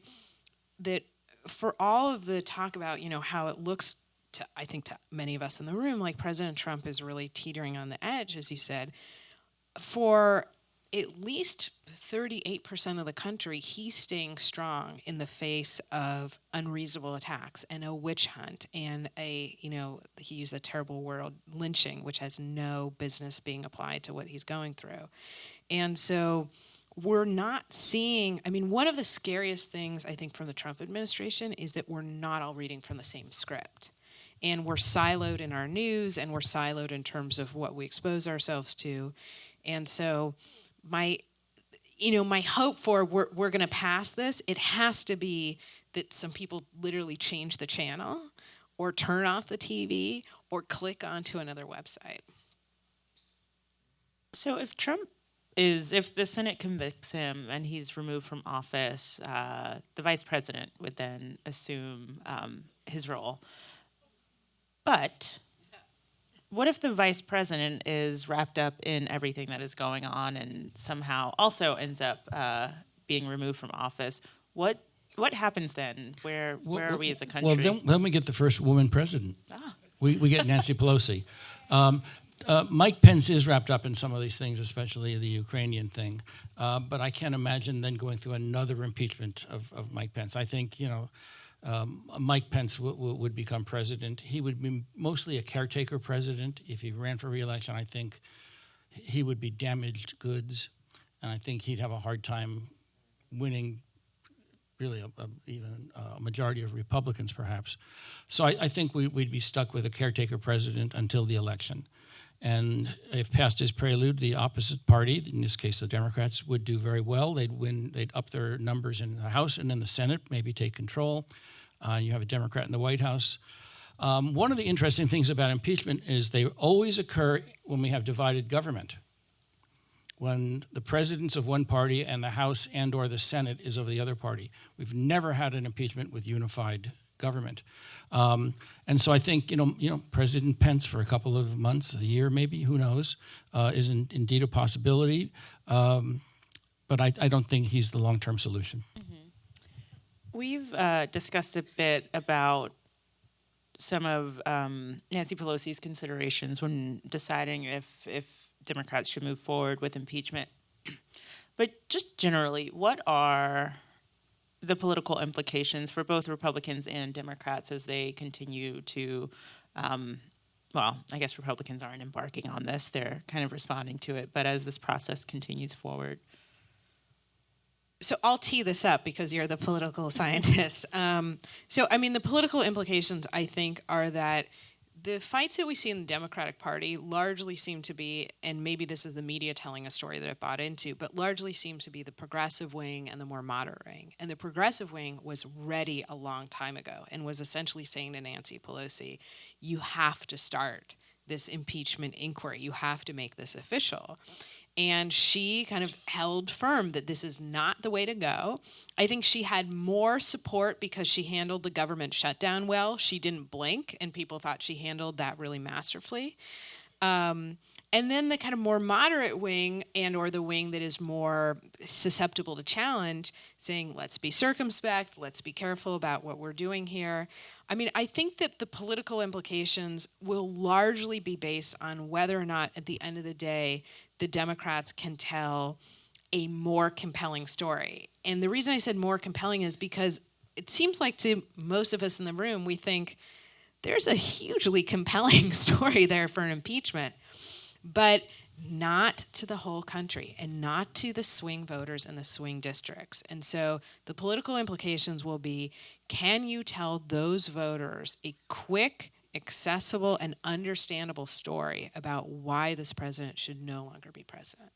that for all of the talk about, how it looks I think to many of us in the room, like President Trump is really teetering on the edge, as you said, for at least 38% of the country, he's staying strong in the face of unreasonable attacks and a witch hunt and he used a terrible word, lynching, which has no business being applied to what he's going through. And so we're not seeing, one of the scariest things I think from the Trump administration is that we're not all reading from the same script. And we're siloed in our news, and we're siloed in terms of what we expose ourselves to. And so my hope for we're going to pass this, it has to be that some people literally change the channel or turn off the TV or click onto another website. So if the Senate convicts him and he's removed from office, the vice president would then assume his role. But what if the vice president is wrapped up in everything that is going on and somehow also ends up being removed from office? What happens then? Where are we as a country? Well, then we get the first woman president. We get Nancy Pelosi. Mike Pence is wrapped up in some of these things, especially the Ukrainian thing. But I can't imagine then going through another impeachment of Mike Pence. I think, Mike Pence would become president. He would be mostly a caretaker president. If he ran for re-election, I think he would be damaged goods, and I think he'd have a hard time winning really even a majority of Republicans, perhaps. So I think we'd be stuck with a caretaker president until the election. And if past his prelude, the opposite party, in this case the Democrats, would do very well. They'd win. They'd up their numbers in the House and in the Senate, maybe take control. You have a Democrat in the White House. One of the interesting things about impeachment is they always occur when we have divided government, when the president's of one party and the House and or the Senate is of the other party. We've never had an impeachment with unified government. And so I think, President Pence for a couple of months, a year maybe, who knows, is indeed a possibility. But I don't think he's the long-term solution. Mm-hmm. We've discussed a bit about some of Nancy Pelosi's considerations when deciding if Democrats should move forward with impeachment. But just generally, what are the political implications for both Republicans and Democrats as they continue to, I guess Republicans aren't embarking on this, they're kind of responding to it, but as this process continues forward? So I'll tee this up because you're the political scientist. The political implications, I think, are that the fights that we see in the Democratic Party largely seem to be, and maybe this is the media telling a story that I've bought into, but largely seems to be the progressive wing and the more moderate wing. And the progressive wing was ready a long time ago and was essentially saying to Nancy Pelosi, you have to start this impeachment inquiry. You have to make this official. And she kind of held firm that this is not the way to go. I think she had more support because she handled the government shutdown well. She didn't blink, and people thought she handled that really masterfully. And then the kind of more moderate wing and or the wing that is more susceptible to challenge, saying, let's be circumspect, let's be careful about what we're doing here. I think that the political implications will largely be based on whether or not, at the end of the day, the Democrats can tell a more compelling story. And the reason I said more compelling is because it seems like to most of us in the room, we think there's a hugely compelling story there for an impeachment. But not to the whole country and not to the swing voters and the swing districts. And so the political implications will be, can you tell those voters a quick, accessible, and understandable story about why this president should no longer be president?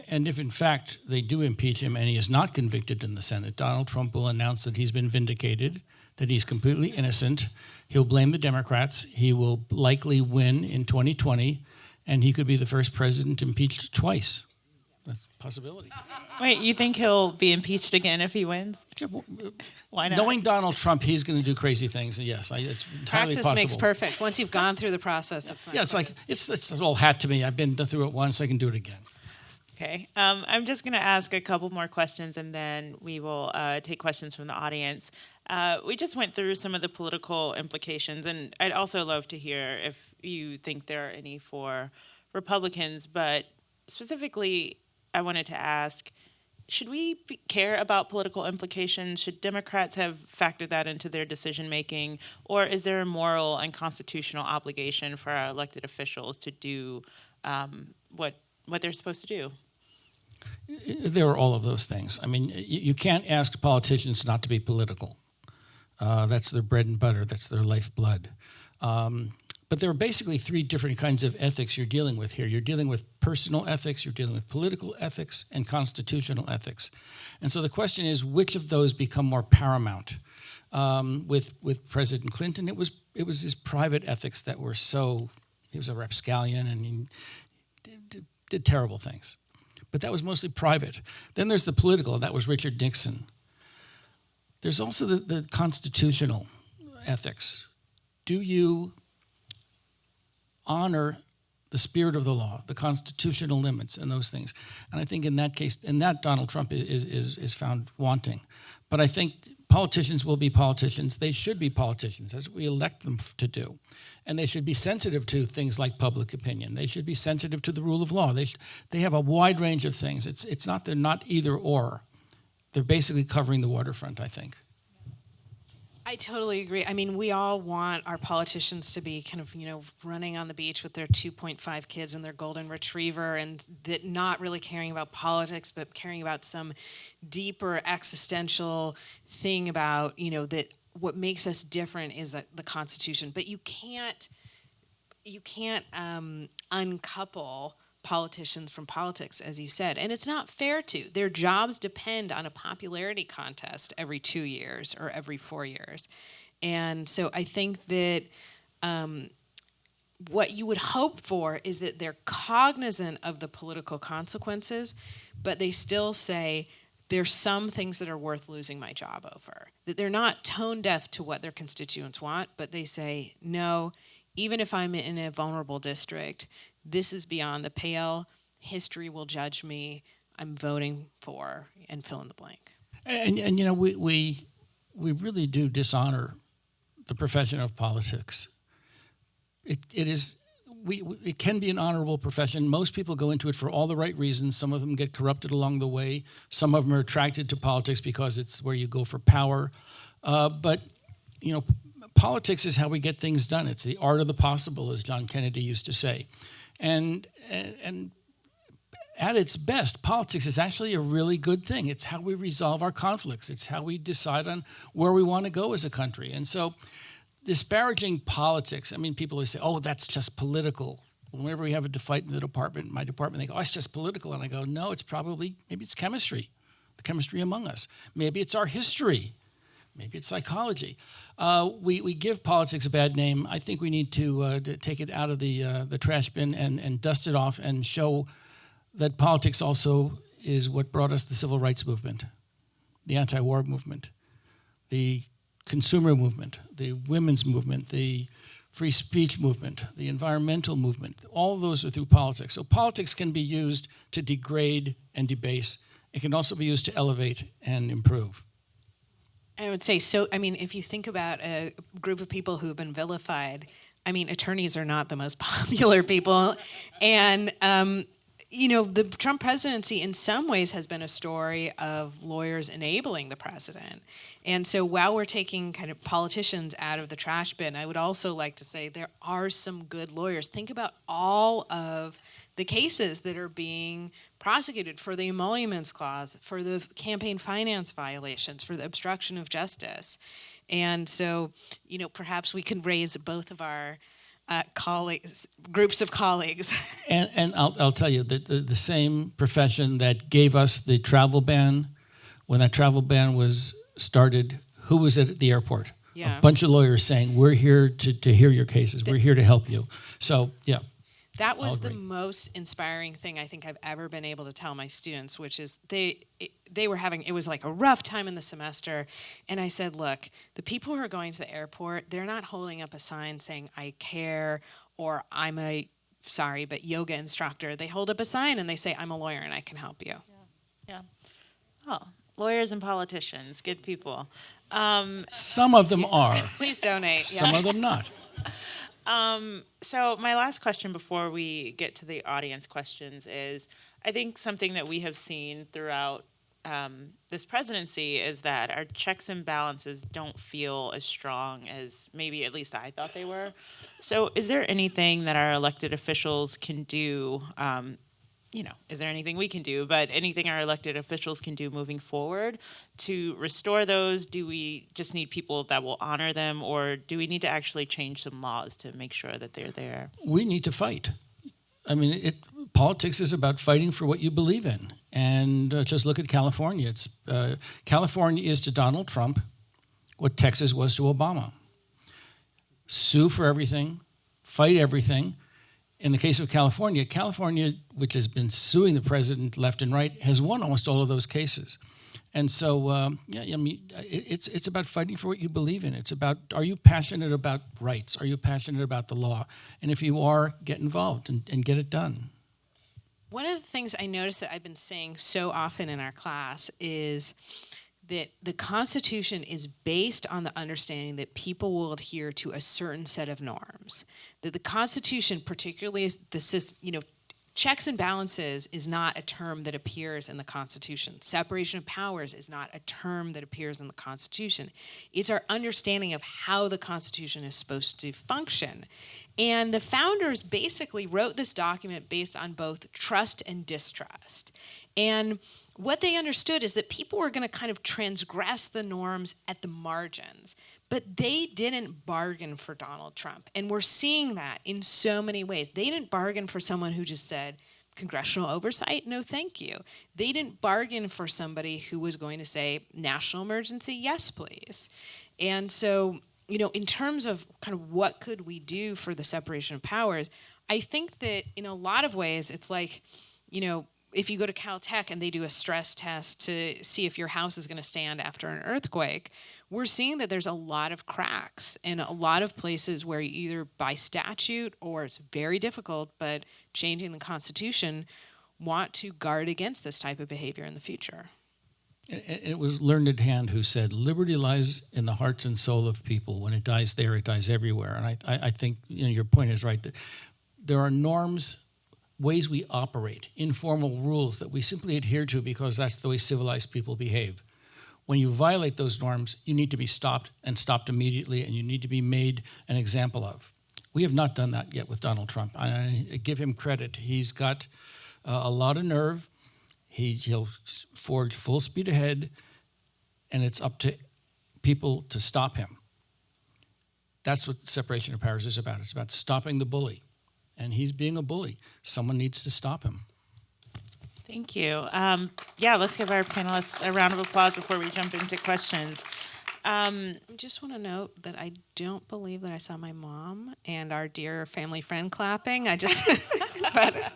And if, in fact, they do impeach him and he is not convicted in the Senate, Donald Trump will announce that he's been vindicated, that he's completely innocent. He'll blame the Democrats. He will likely win in 2020, and he could be the first president impeached twice. That's a possibility. Wait, you think he'll be impeached again if he wins? Why not? Knowing Donald Trump, he's going to do crazy things. Yes, it's entirely Practice possible. makes perfect. Once you've gone through the process, it's not Yeah, it's like, it's an old hat to me. I've been through it once. I can do it again. Okay, I'm just going to ask a couple more questions, and then we will take questions from the audience. We just went through some of the political implications, and I'd also love to hear if you think there are any for Republicans, but specifically, I wanted to ask, should we care about political implications? Should Democrats have factored that into their decision-making, or is there a moral and constitutional obligation for our elected officials to do what they're supposed to do? There are all of those things. I mean, you can't ask politicians not to be political. That's their bread and butter. That's their lifeblood. But there are basically three different kinds of ethics you're dealing with here. You're dealing with personal ethics, you're dealing with political ethics, and constitutional ethics. And so the question is, which of those become more paramount? With President Clinton, it was his private ethics that were so. He was a rapscallion and he did terrible things. But that was mostly private. Then there's the political, and that was Richard Nixon. There's also the constitutional ethics. Do you honor the spirit of the law, the constitutional limits, and those things? And I think in that case, Donald Trump is found wanting. But I think politicians will be politicians. They should be politicians, as we elect them to do. And they should be sensitive to things like public opinion. They should be sensitive to the rule of law. They have a wide range of things. They're not either or. They're basically covering the waterfront, I think. I totally agree. I mean, we all want our politicians to be kind of, running on the beach with their 2.5 kids and their golden retriever, and that not really caring about politics, but caring about some deeper existential thing about, that what makes us different is the Constitution. But you can't uncouple politicians from politics, as you said, and it's not fair to. Their jobs depend on a popularity contest every 2 years or every 4 years. And so I think that what you would hope for is that they're cognizant of the political consequences, but they still say, there's some things that are worth losing my job over. That they're not tone deaf to what their constituents want, but they say, no, even if I'm in a vulnerable district, this is beyond the pale. History will judge me. I'm voting for, and fill in the blank. And we really do dishonor the profession of politics. It can be an honorable profession. Most people go into it for all the right reasons. Some of them get corrupted along the way. Some of them are attracted to politics because it's where you go for power. But politics is how we get things done. It's the art of the possible, as John Kennedy used to say. And at its best, politics is actually a really good thing. It's how we resolve our conflicts. It's how we decide on where we want to go as a country. And so disparaging politics, I mean, people always say, oh, that's just political. Whenever we have a fight in my department, they go, oh, it's just political. And I go, no, maybe it's chemistry, the chemistry among us. Maybe it's our history. Maybe it's psychology. We give politics a bad name. I think we need to take it out of the trash bin and dust it off and show that politics also is what brought us the civil rights movement, the anti-war movement, the consumer movement, the women's movement, the free speech movement, the environmental movement. All of those are through politics. So politics can be used to degrade and debase. It can also be used to elevate and improve. I would say, if you think about a group of people who have been vilified, attorneys are not the most popular people. And, the Trump presidency in some ways has been a story of lawyers enabling the president. And so while we're taking kind of politicians out of the trash bin, I would also like to say there are some good lawyers. Think about all of the cases that are being prosecuted for the emoluments clause, for the campaign finance violations, for the obstruction of justice. And so, perhaps we can raise both of our groups of colleagues. And I'll tell you that the same profession that gave us the travel ban, when that travel ban was started, who was at the airport? Yeah. A bunch of lawyers saying, we're here to hear your cases. We're here to help you. So, yeah. That was the most inspiring thing I think I've ever been able to tell my students, which is they were having, it was like a rough time in the semester. And I said, look, the people who are going to the airport, they're not holding up a sign saying, I care, or I'm a, sorry, but yoga instructor. They hold up a sign and they say, I'm a lawyer and I can help you. Yeah. Oh, lawyers and politicians, good people. Some of them are. Please donate. Some of them not. So my last question before we get to the audience questions is, I think something that we have seen throughout this presidency is that our checks and balances don't feel as strong as maybe at least I thought they were. So is there anything that our elected officials can do? Is there anything we can do, but anything our elected officials can do moving forward to restore those? Do we just need people that will honor them, or do we need to actually change some laws to make sure that they're there? We need to fight. I mean, politics is about fighting for what you believe in. And just look at California. California is to Donald Trump what Texas was to Obama. Sue for everything, fight everything. In the case of California, which has been suing the president left and right, has won almost all of those cases. And so, it's about fighting for what you believe in. It's about, are you passionate about rights? Are you passionate about the law? And if you are, get involved and get it done. One of the things I noticed that I've been saying so often in our class is that the Constitution is based on the understanding that people will adhere to a certain set of norms. That the Constitution, particularly is checks and balances is not a term that appears in the Constitution. Separation of powers is not a term that appears in the Constitution. It's our understanding of how the Constitution is supposed to function. And the founders basically wrote this document based on both trust and distrust. And what they understood is that people were going to kind of transgress the norms at the margins, but they didn't bargain for Donald Trump. And we're seeing that in so many ways. They didn't bargain for someone who just said, congressional oversight, no thank you. They didn't bargain for somebody who was going to say, national emergency, yes, please. And so, in terms of kind of what could we do for the separation of powers, I think that in a lot of ways, it's like, if you go to Caltech and they do a stress test to see if your house is going to stand after an earthquake, we're seeing that there's a lot of cracks in a lot of places where you either by statute or it's very difficult, but changing the Constitution, want to guard against this type of behavior in the future. It was Learned Hand who said, liberty lies in the hearts and soul of people. When it dies there, it dies everywhere. And I think your point is right, that there are norms, ways we operate, informal rules that we simply adhere to because that's the way civilized people behave. When you violate those norms, you need to be stopped and stopped immediately, and you need to be made an example of. We have not done that yet with Donald Trump. I give him credit. He's got a lot of nerve. He'll forge full speed ahead, and it's up to people to stop him. That's what separation of powers is about. It's about stopping the bully. And he's being a bully. Someone needs to stop him. Thank you. Let's give our panelists a round of applause before we jump into questions. I just want to note that I don't believe that I saw my mom and our dear family friend clapping. But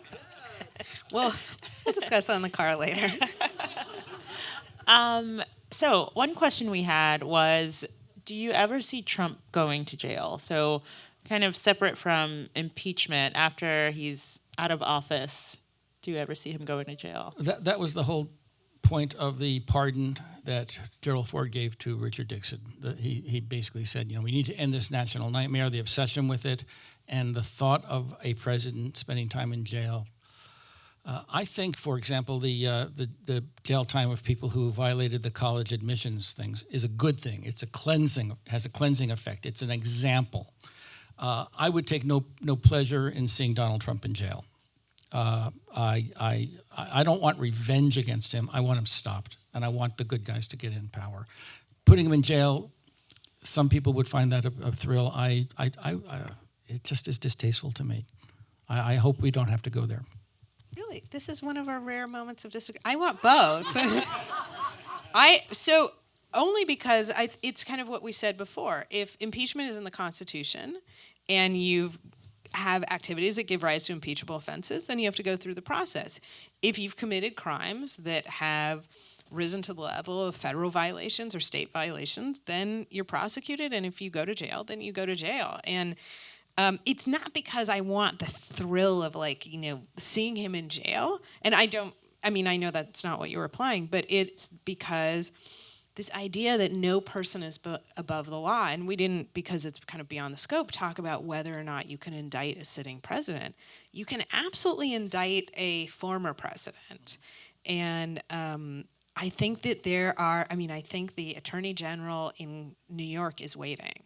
we'll discuss that in the car later. So one question we had was, do you ever see Trump going to jail? So kind of separate from impeachment, after he's out of office, do you ever see him going to jail? That was the whole point of the pardon that Gerald Ford gave to Richard Nixon. He basically said, we need to end this national nightmare, the obsession with it, and the thought of a president spending time in jail. I think, for example, the jail time of people who violated the college admissions things is a good thing. It's has a cleansing effect. It's an example. I would take no pleasure in seeing Donald Trump in jail. I don't want revenge against him. I want him stopped, and I want the good guys to get in power. Putting him in jail, some people would find that a thrill. It just is distasteful to me. I hope we don't have to go there. Really, this is one of our rare moments of disagreement. I want both. Only because it's kind of what we said before. If impeachment is in the Constitution and you have activities that give rise to impeachable offenses, then you have to go through the process. If you've committed crimes that have risen to the level of federal violations or state violations, then you're prosecuted, and if you go to jail, then you go to jail. And it's not because I want the thrill of seeing him in jail. And I know that's not what you were implying, but it's because this idea that no person is above the law, and we didn't, because it's kind of beyond the scope, talk about whether or not you can indict a sitting president. You can absolutely indict a former president. And I think that I think the Attorney General in New York is waiting.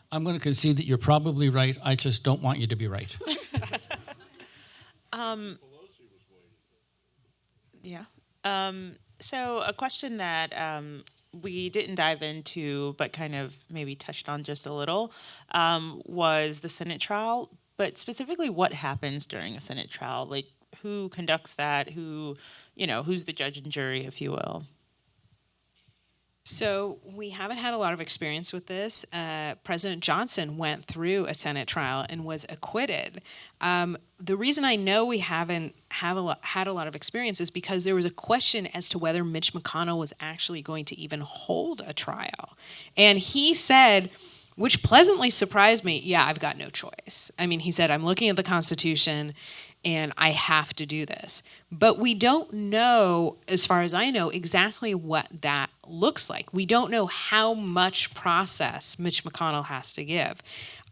I'm going to concede that you're probably right. I just don't want you to be right. Yeah. So a question that we didn't dive into, but kind of maybe touched on just a little, was the Senate trial. But specifically, what happens during a Senate trial? Like, who conducts that? Who's the judge and jury, if you will? So we haven't had a lot of experience with this. President Johnson went through a Senate trial and was acquitted. The reason I know we haven't had a lot of experience is because there was a question as to whether Mitch McConnell was actually going to even hold a trial. And he said, which pleasantly surprised me, yeah, I've got no choice. He said, I'm looking at the Constitution and I have to do this. But we don't know, as far as I know, exactly what that looks like. We don't know how much process Mitch McConnell has to give.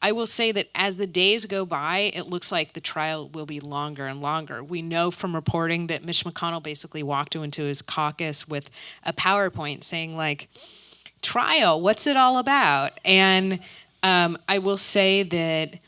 I will say that as the days go by, it looks like the trial will be longer and longer. We know from reporting that Mitch McConnell basically walked into his caucus with a PowerPoint saying, trial, what's it all about? And I will say that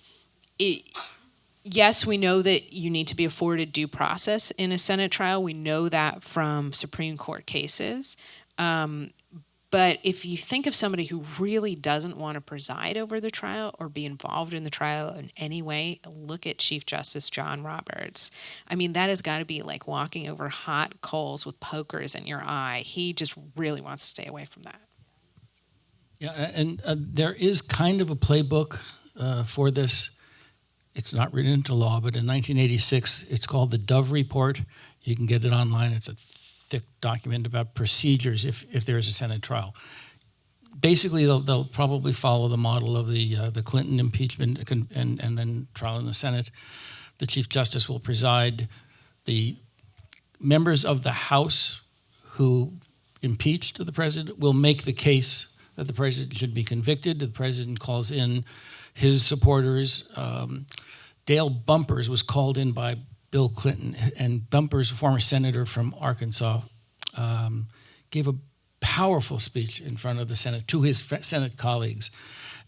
yes, we know that you need to be afforded due process in a Senate trial. We know that from Supreme Court cases. But if you think of somebody who really doesn't want to preside over the trial or be involved in the trial in any way, look at Chief Justice John Roberts. That has got to be like walking over hot coals with pokers in your eye. He just really wants to stay away from that. Yeah, and there is kind of a playbook for this. It's not written into law, but in 1986, it's called the Dove Report. You can get it online. It's a thick document about procedures if there is a Senate trial. Basically, they'll probably follow the model of the Clinton impeachment and then trial in the Senate. The Chief Justice will preside. The members of the House who impeached the president will make the case that the president should be convicted. The president calls in his supporters. Dale Bumpers was called in by Bill Clinton, and Bumpers, a former senator from Arkansas, gave a powerful speech in front of the Senate to his Senate colleagues.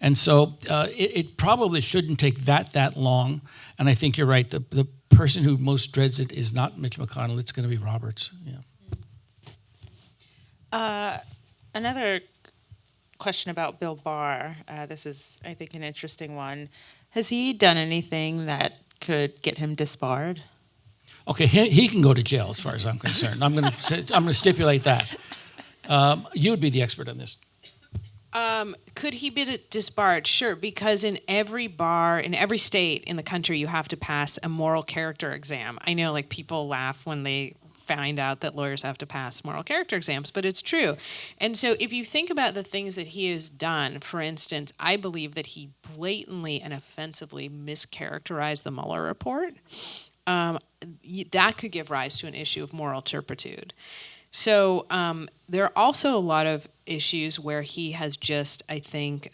And so it probably shouldn't take that long. And I think you're right. The person who most dreads it is not Mitch McConnell. It's going to be Roberts. Yeah. Another question about Bill Barr. This is, I think, an interesting one. Has he done anything that could get him disbarred? Okay, he can go to jail as far as I'm concerned. I'm going to stipulate that. You would be the expert on this. Could he be disbarred? Sure, because in every bar, in every state in the country, you have to pass a moral character exam. I know, people laugh when they find out that lawyers have to pass moral character exams, but it's true. And so if you think about the things that he has done, for instance, I believe that he blatantly and offensively mischaracterized the Mueller report. That could give rise to an issue of moral turpitude. So there are also a lot of issues where he has just, I think,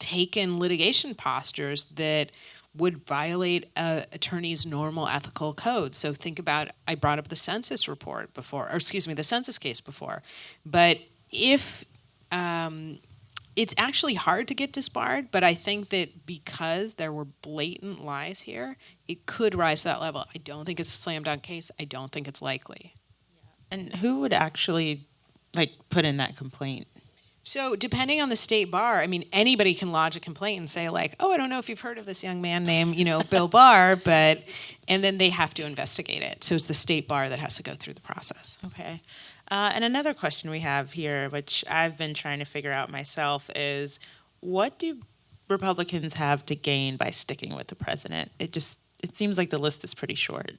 taken litigation postures that would violate an attorney's normal ethical code. So think about, I brought up the census report before, the census case before. But if it's actually hard to get disbarred, but I think that because there were blatant lies here, it could rise to that level. I don't think it's a slam dunk case. I don't think it's likely. And who would actually put in that complaint? So depending on the state bar, I mean, anybody can lodge a complaint and say like, oh, I don't know if you've heard of this young man named, Bill Barr, and then they have to investigate it. So it's the state bar that has to go through the process. Okay. And another question we have here, which I've been trying to figure out myself, is what do Republicans have to gain by sticking with the president? It seems like the list is pretty short.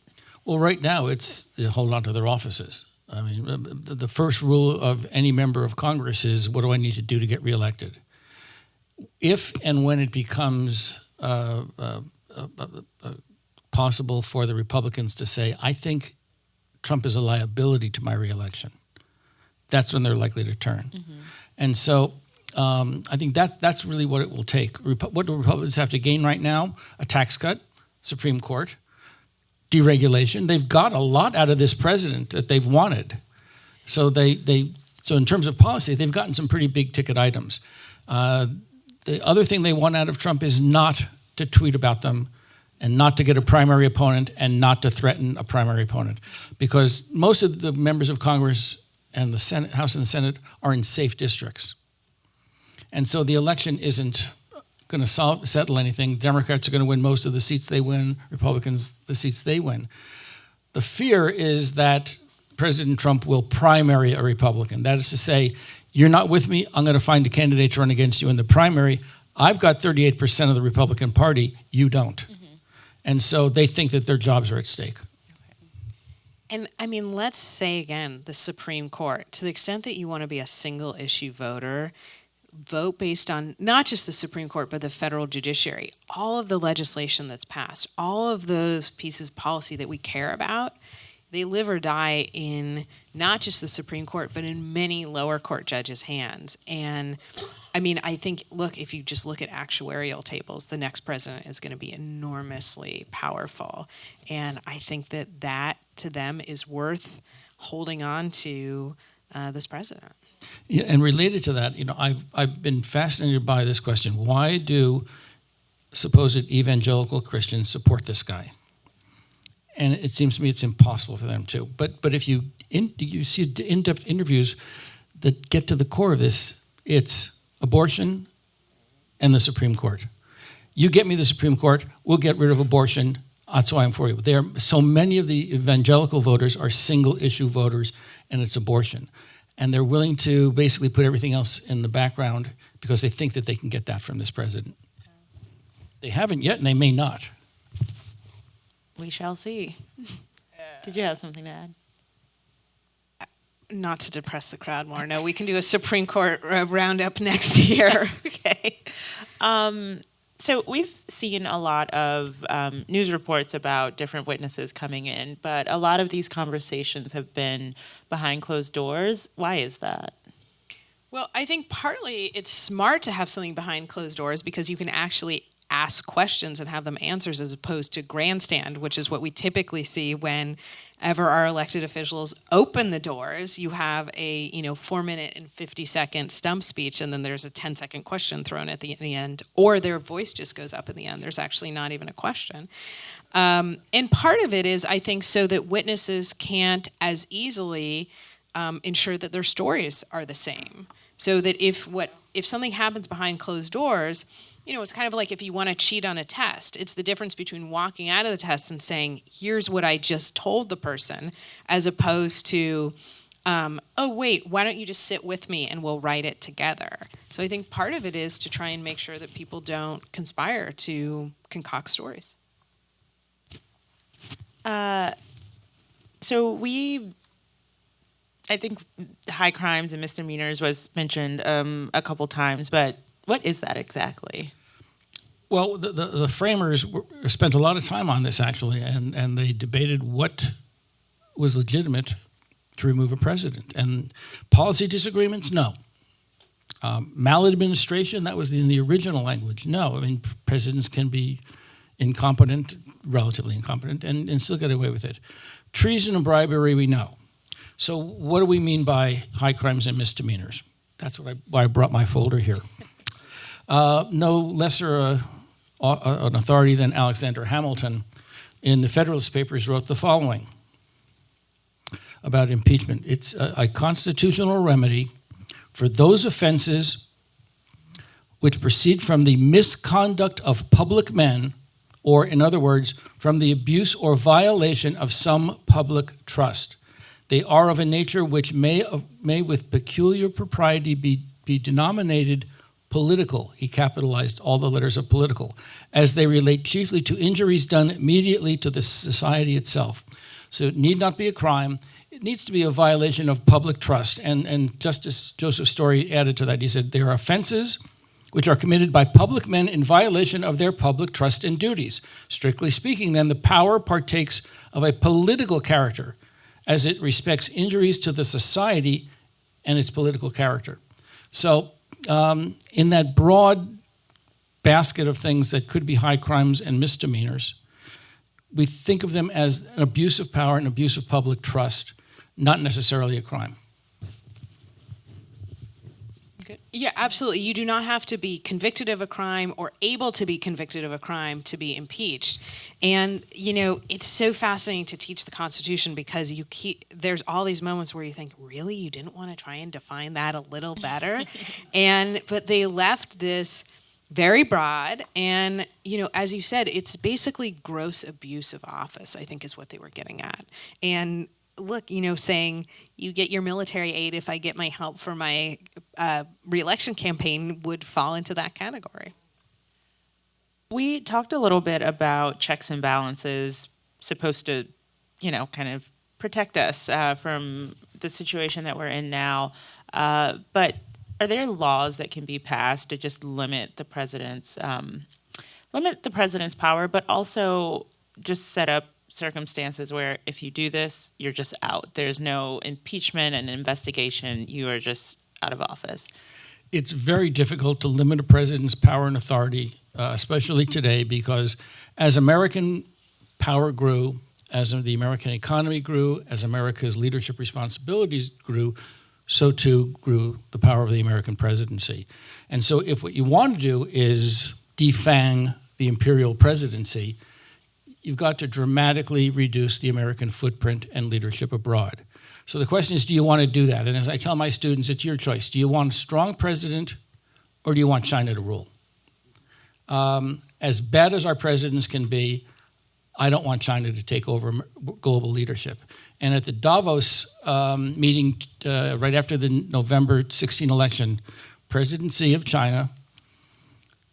Well, right now it's to hold on to their offices. I mean, the first rule of any member of Congress is, what do I need to do to get reelected? If and when it becomes possible for the Republicans to say, I think Trump is a liability to my reelection, that's when they're likely to turn. Mm-hmm. And so I think that's really what it will take. What do Republicans have to gain right now? A tax cut, Supreme Court, deregulation. They've got a lot out of this president that they've wanted. So so in terms of policy, they've gotten some pretty big ticket items. The other thing they want out of Trump is not to tweet about them, and not to get a primary opponent, and not to threaten a primary opponent. Because most of the members of Congress and the Senate, House and the Senate are in safe districts. And so the election isn't going to settle anything. Democrats are going to win most of the seats they win, Republicans the seats they win. The fear is that President Trump will primary a Republican. That is to say, you're not with me, I'm going to find a candidate to run against you in the primary. I've got 38% of the Republican Party, you don't. Mm-hmm. And so they think that their jobs are at stake. And I mean, let's say again, the Supreme Court, to the extent that you want to be a single issue voter, vote based on not just the Supreme Court, but the federal judiciary. All of the legislation that's passed, all of those pieces of policy that we care about, they live or die in not just the Supreme Court, but in many lower court judges' hands. And I mean, I think, look, if you just look at actuarial tables, the next president is going to be enormously powerful. And I think that to them is worth holding on to this president. Yeah, and related to that, I've been fascinated by this question. Why do supposed evangelical Christians support this guy? And it seems to me it's impossible for them to. But if you see in-depth interviews that get to the core of this, it's abortion and the Supreme Court. You get me the Supreme Court, we'll get rid of abortion. That's why I'm for you. So many of the evangelical voters are single-issue voters, and it's abortion. And they're willing to basically put everything else in the background because they think that they can get that from this president. They haven't yet, and they may not. We shall see. Did you have something to add? Not to depress the crowd more. No, we can do a Supreme Court roundup next year. Okay. So we've seen a lot of news reports about different witnesses coming in, but a lot of these conversations have been behind closed doors. Why is that? Well, I think partly it's smart to have something behind closed doors because you can actually ask questions and have them answers as opposed to grandstand, which is what we typically see whenever our elected officials open the doors. You have a 4-minute and 50-second stump speech, and then there's a 10-second question thrown at the end, or their voice just goes up in the end. There's actually not even a question. And part of it is, I think, so that witnesses can't as easily ensure that their stories are the same. So that if something happens behind closed doors, it's kind of like if you want to cheat on a test. It's the difference between walking out of the test and saying, here's what I just told the person, as opposed to, oh, wait, why don't you just sit with me and we'll write it together? So I think part of it is to try and make sure that people don't conspire to concoct stories. I think high crimes and misdemeanors was mentioned a couple times, but what is that exactly? Well, the framers spent a lot of time on this, actually, and they debated what was legitimate to remove a president. And policy disagreements, no. Maladministration, that was in the original language, no. I mean, presidents can be incompetent, relatively incompetent, and still get away with it. Treason and bribery, we know. So what do we mean by high crimes and misdemeanors? That's why I brought my folder here. No lesser an authority than Alexander Hamilton in the Federalist Papers wrote the following about impeachment. It's a constitutional remedy for those offenses which proceed from the misconduct of public men, or in other words, from the abuse or violation of some public trust. They are of a nature which may with peculiar propriety be denominated political. He capitalized all the letters of political, as they relate chiefly to injuries done immediately to the society itself. So it need not be a crime. It needs to be a violation of public trust. And Justice Joseph Story added to that. He said, there are offenses which are committed by public men in violation of their public trust and duties. Strictly speaking, then, the power partakes of a political character, as it respects injuries to the society and its political character. So in that broad basket of things that could be high crimes and misdemeanors, we think of them as an abuse of power and abuse of public trust, not necessarily a crime. Yeah, absolutely. You do not have to be convicted of a crime or able to be convicted of a crime to be impeached. And, it's so fascinating to teach the Constitution because there's all these moments where you think, really, you didn't want to try and define that a little better? But they left this very broad. And, as you said, it's basically gross abuse of office, I think is what they were getting at. And look, saying you get your military aid if I get my help for my re-election campaign would fall into that category. We talked a little bit about checks and balances supposed to, kind of protect us from the situation that we're in now. But are there laws that can be passed to just limit the president's power, but also just set up circumstances where if you do this, you're just out. There's no impeachment and investigation. You are just out of office. It's very difficult to limit a president's power and authority, especially today, because as American power grew, as the American economy grew, as America's leadership responsibilities grew, so too grew the power of the American presidency. And so if what you want to do is defang the imperial presidency, you've got to dramatically reduce the American footprint and leadership abroad. So the question is, do you want to do that? And as I tell my students, it's your choice. Do you want a strong president or do you want China to rule? As bad as our presidents can be, I don't want China to take over global leadership. And at the Davos meeting right after the November 16 election, President Xi of China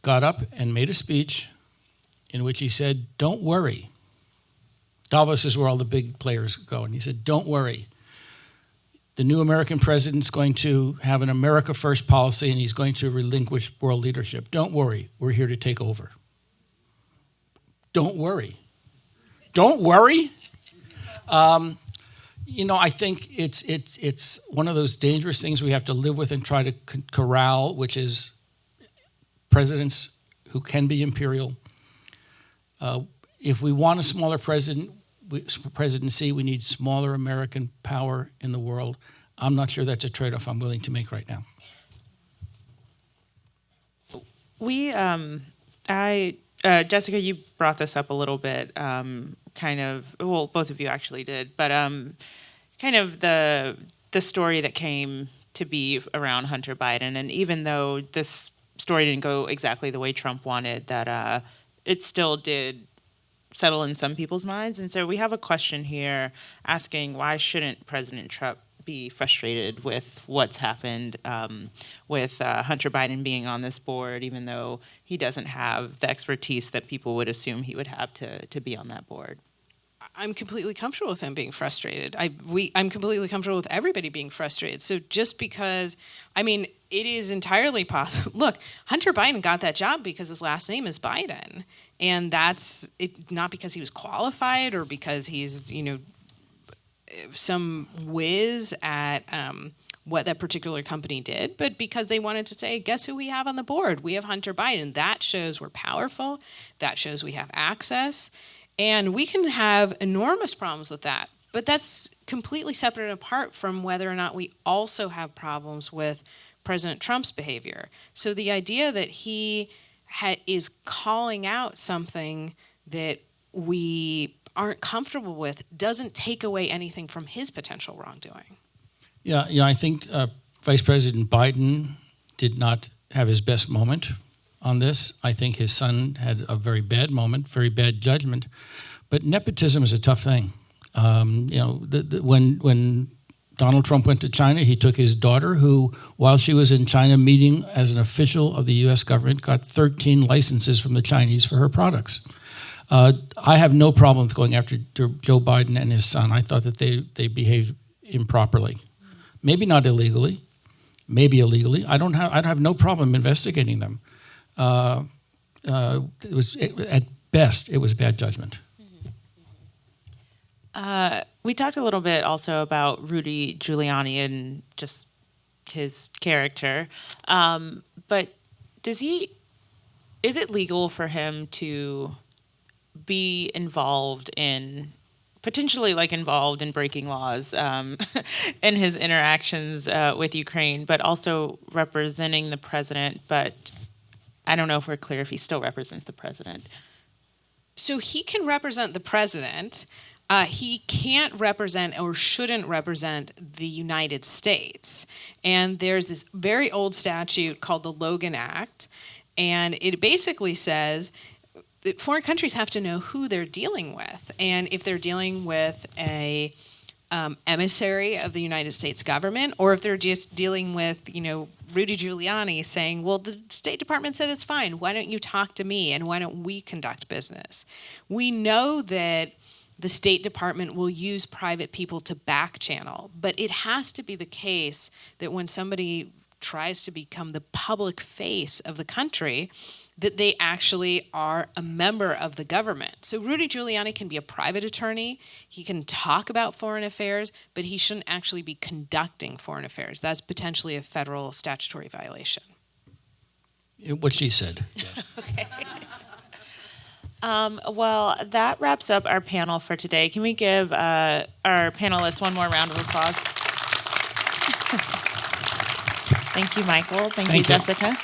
got up and made a speech in which he said, don't worry. Davos is where all the big players go. And he said, don't worry. The new American president's going to have an America First policy and he's going to relinquish world leadership. Don't worry. We're here to take over. Don't worry. Don't worry. I think it's one of those dangerous things we have to live with and try to corral, which is presidents who can be imperial. If we want a smaller presidency, we need smaller American power in the world. I'm not sure that's a trade-off I'm willing to make right now. Jessica, you brought this up a little bit, both of you actually did, but kind of the story that came to be around Hunter Biden. And even though this story didn't go exactly the way Trump wanted, that it still did settle in some people's minds. And so we have a question here asking, why shouldn't President Trump be frustrated with what's happened with Hunter Biden being on this board, even though he doesn't have the expertise that people would assume he would have to be on that board? I'm completely comfortable with him being frustrated. I'm completely comfortable with everybody being frustrated. So just because, it is entirely possible. Look, Hunter Biden got that job because his last name is Biden. And that's it, not because he was qualified or because he's, some whiz at what that particular company did, but because they wanted to say, guess who we have on the board? We have Hunter Biden. That shows we're powerful. That shows we have access. And we can have enormous problems with that. But that's completely separate and apart from whether or not we also have problems with President Trump's behavior. So the idea that he is calling out something that we aren't comfortable with doesn't take away anything from his potential wrongdoing. Yeah, I think Vice President Biden did not have his best moment on this. I think his son had a very bad moment, very bad judgment. But nepotism is a tough thing. When Donald Trump went to China, he took his daughter, who, while she was in China meeting as an official of the U.S. government, got 13 licenses from the Chinese for her products. I have no problem with going after Joe Biden and his son. I thought that they behaved improperly. Maybe not illegally, maybe illegally. I don't have no problem investigating them. At best, it was bad judgment. We talked a little bit also about Rudy Giuliani and just his character. But is it legal for him to be potentially involved in breaking laws in his interactions with Ukraine, but also representing the president? But I don't know if we're clear if he still represents the president. So he can represent the president. He can't represent or shouldn't represent the United States. And there's this very old statute called the Logan Act, and it basically says that foreign countries have to know who they're dealing with. And if they're dealing with a emissary of the United States government, or if they're just dealing with, Rudy Giuliani saying, well, the State Department said it's fine. Why don't you talk to me, and why don't we conduct business? We know that the State Department will use private people to back channel, but it has to be the case that when somebody tries to become the public face of the country, that they actually are a member of the government. So Rudy Giuliani can be a private attorney. He can talk about foreign affairs, but he shouldn't actually be conducting foreign affairs. That's potentially a federal statutory violation. What she said. Yeah. Okay. Well, that wraps up our panel for today. Can we give our panelists one more round of applause? Thank you, Michael. Thank you, Jessica.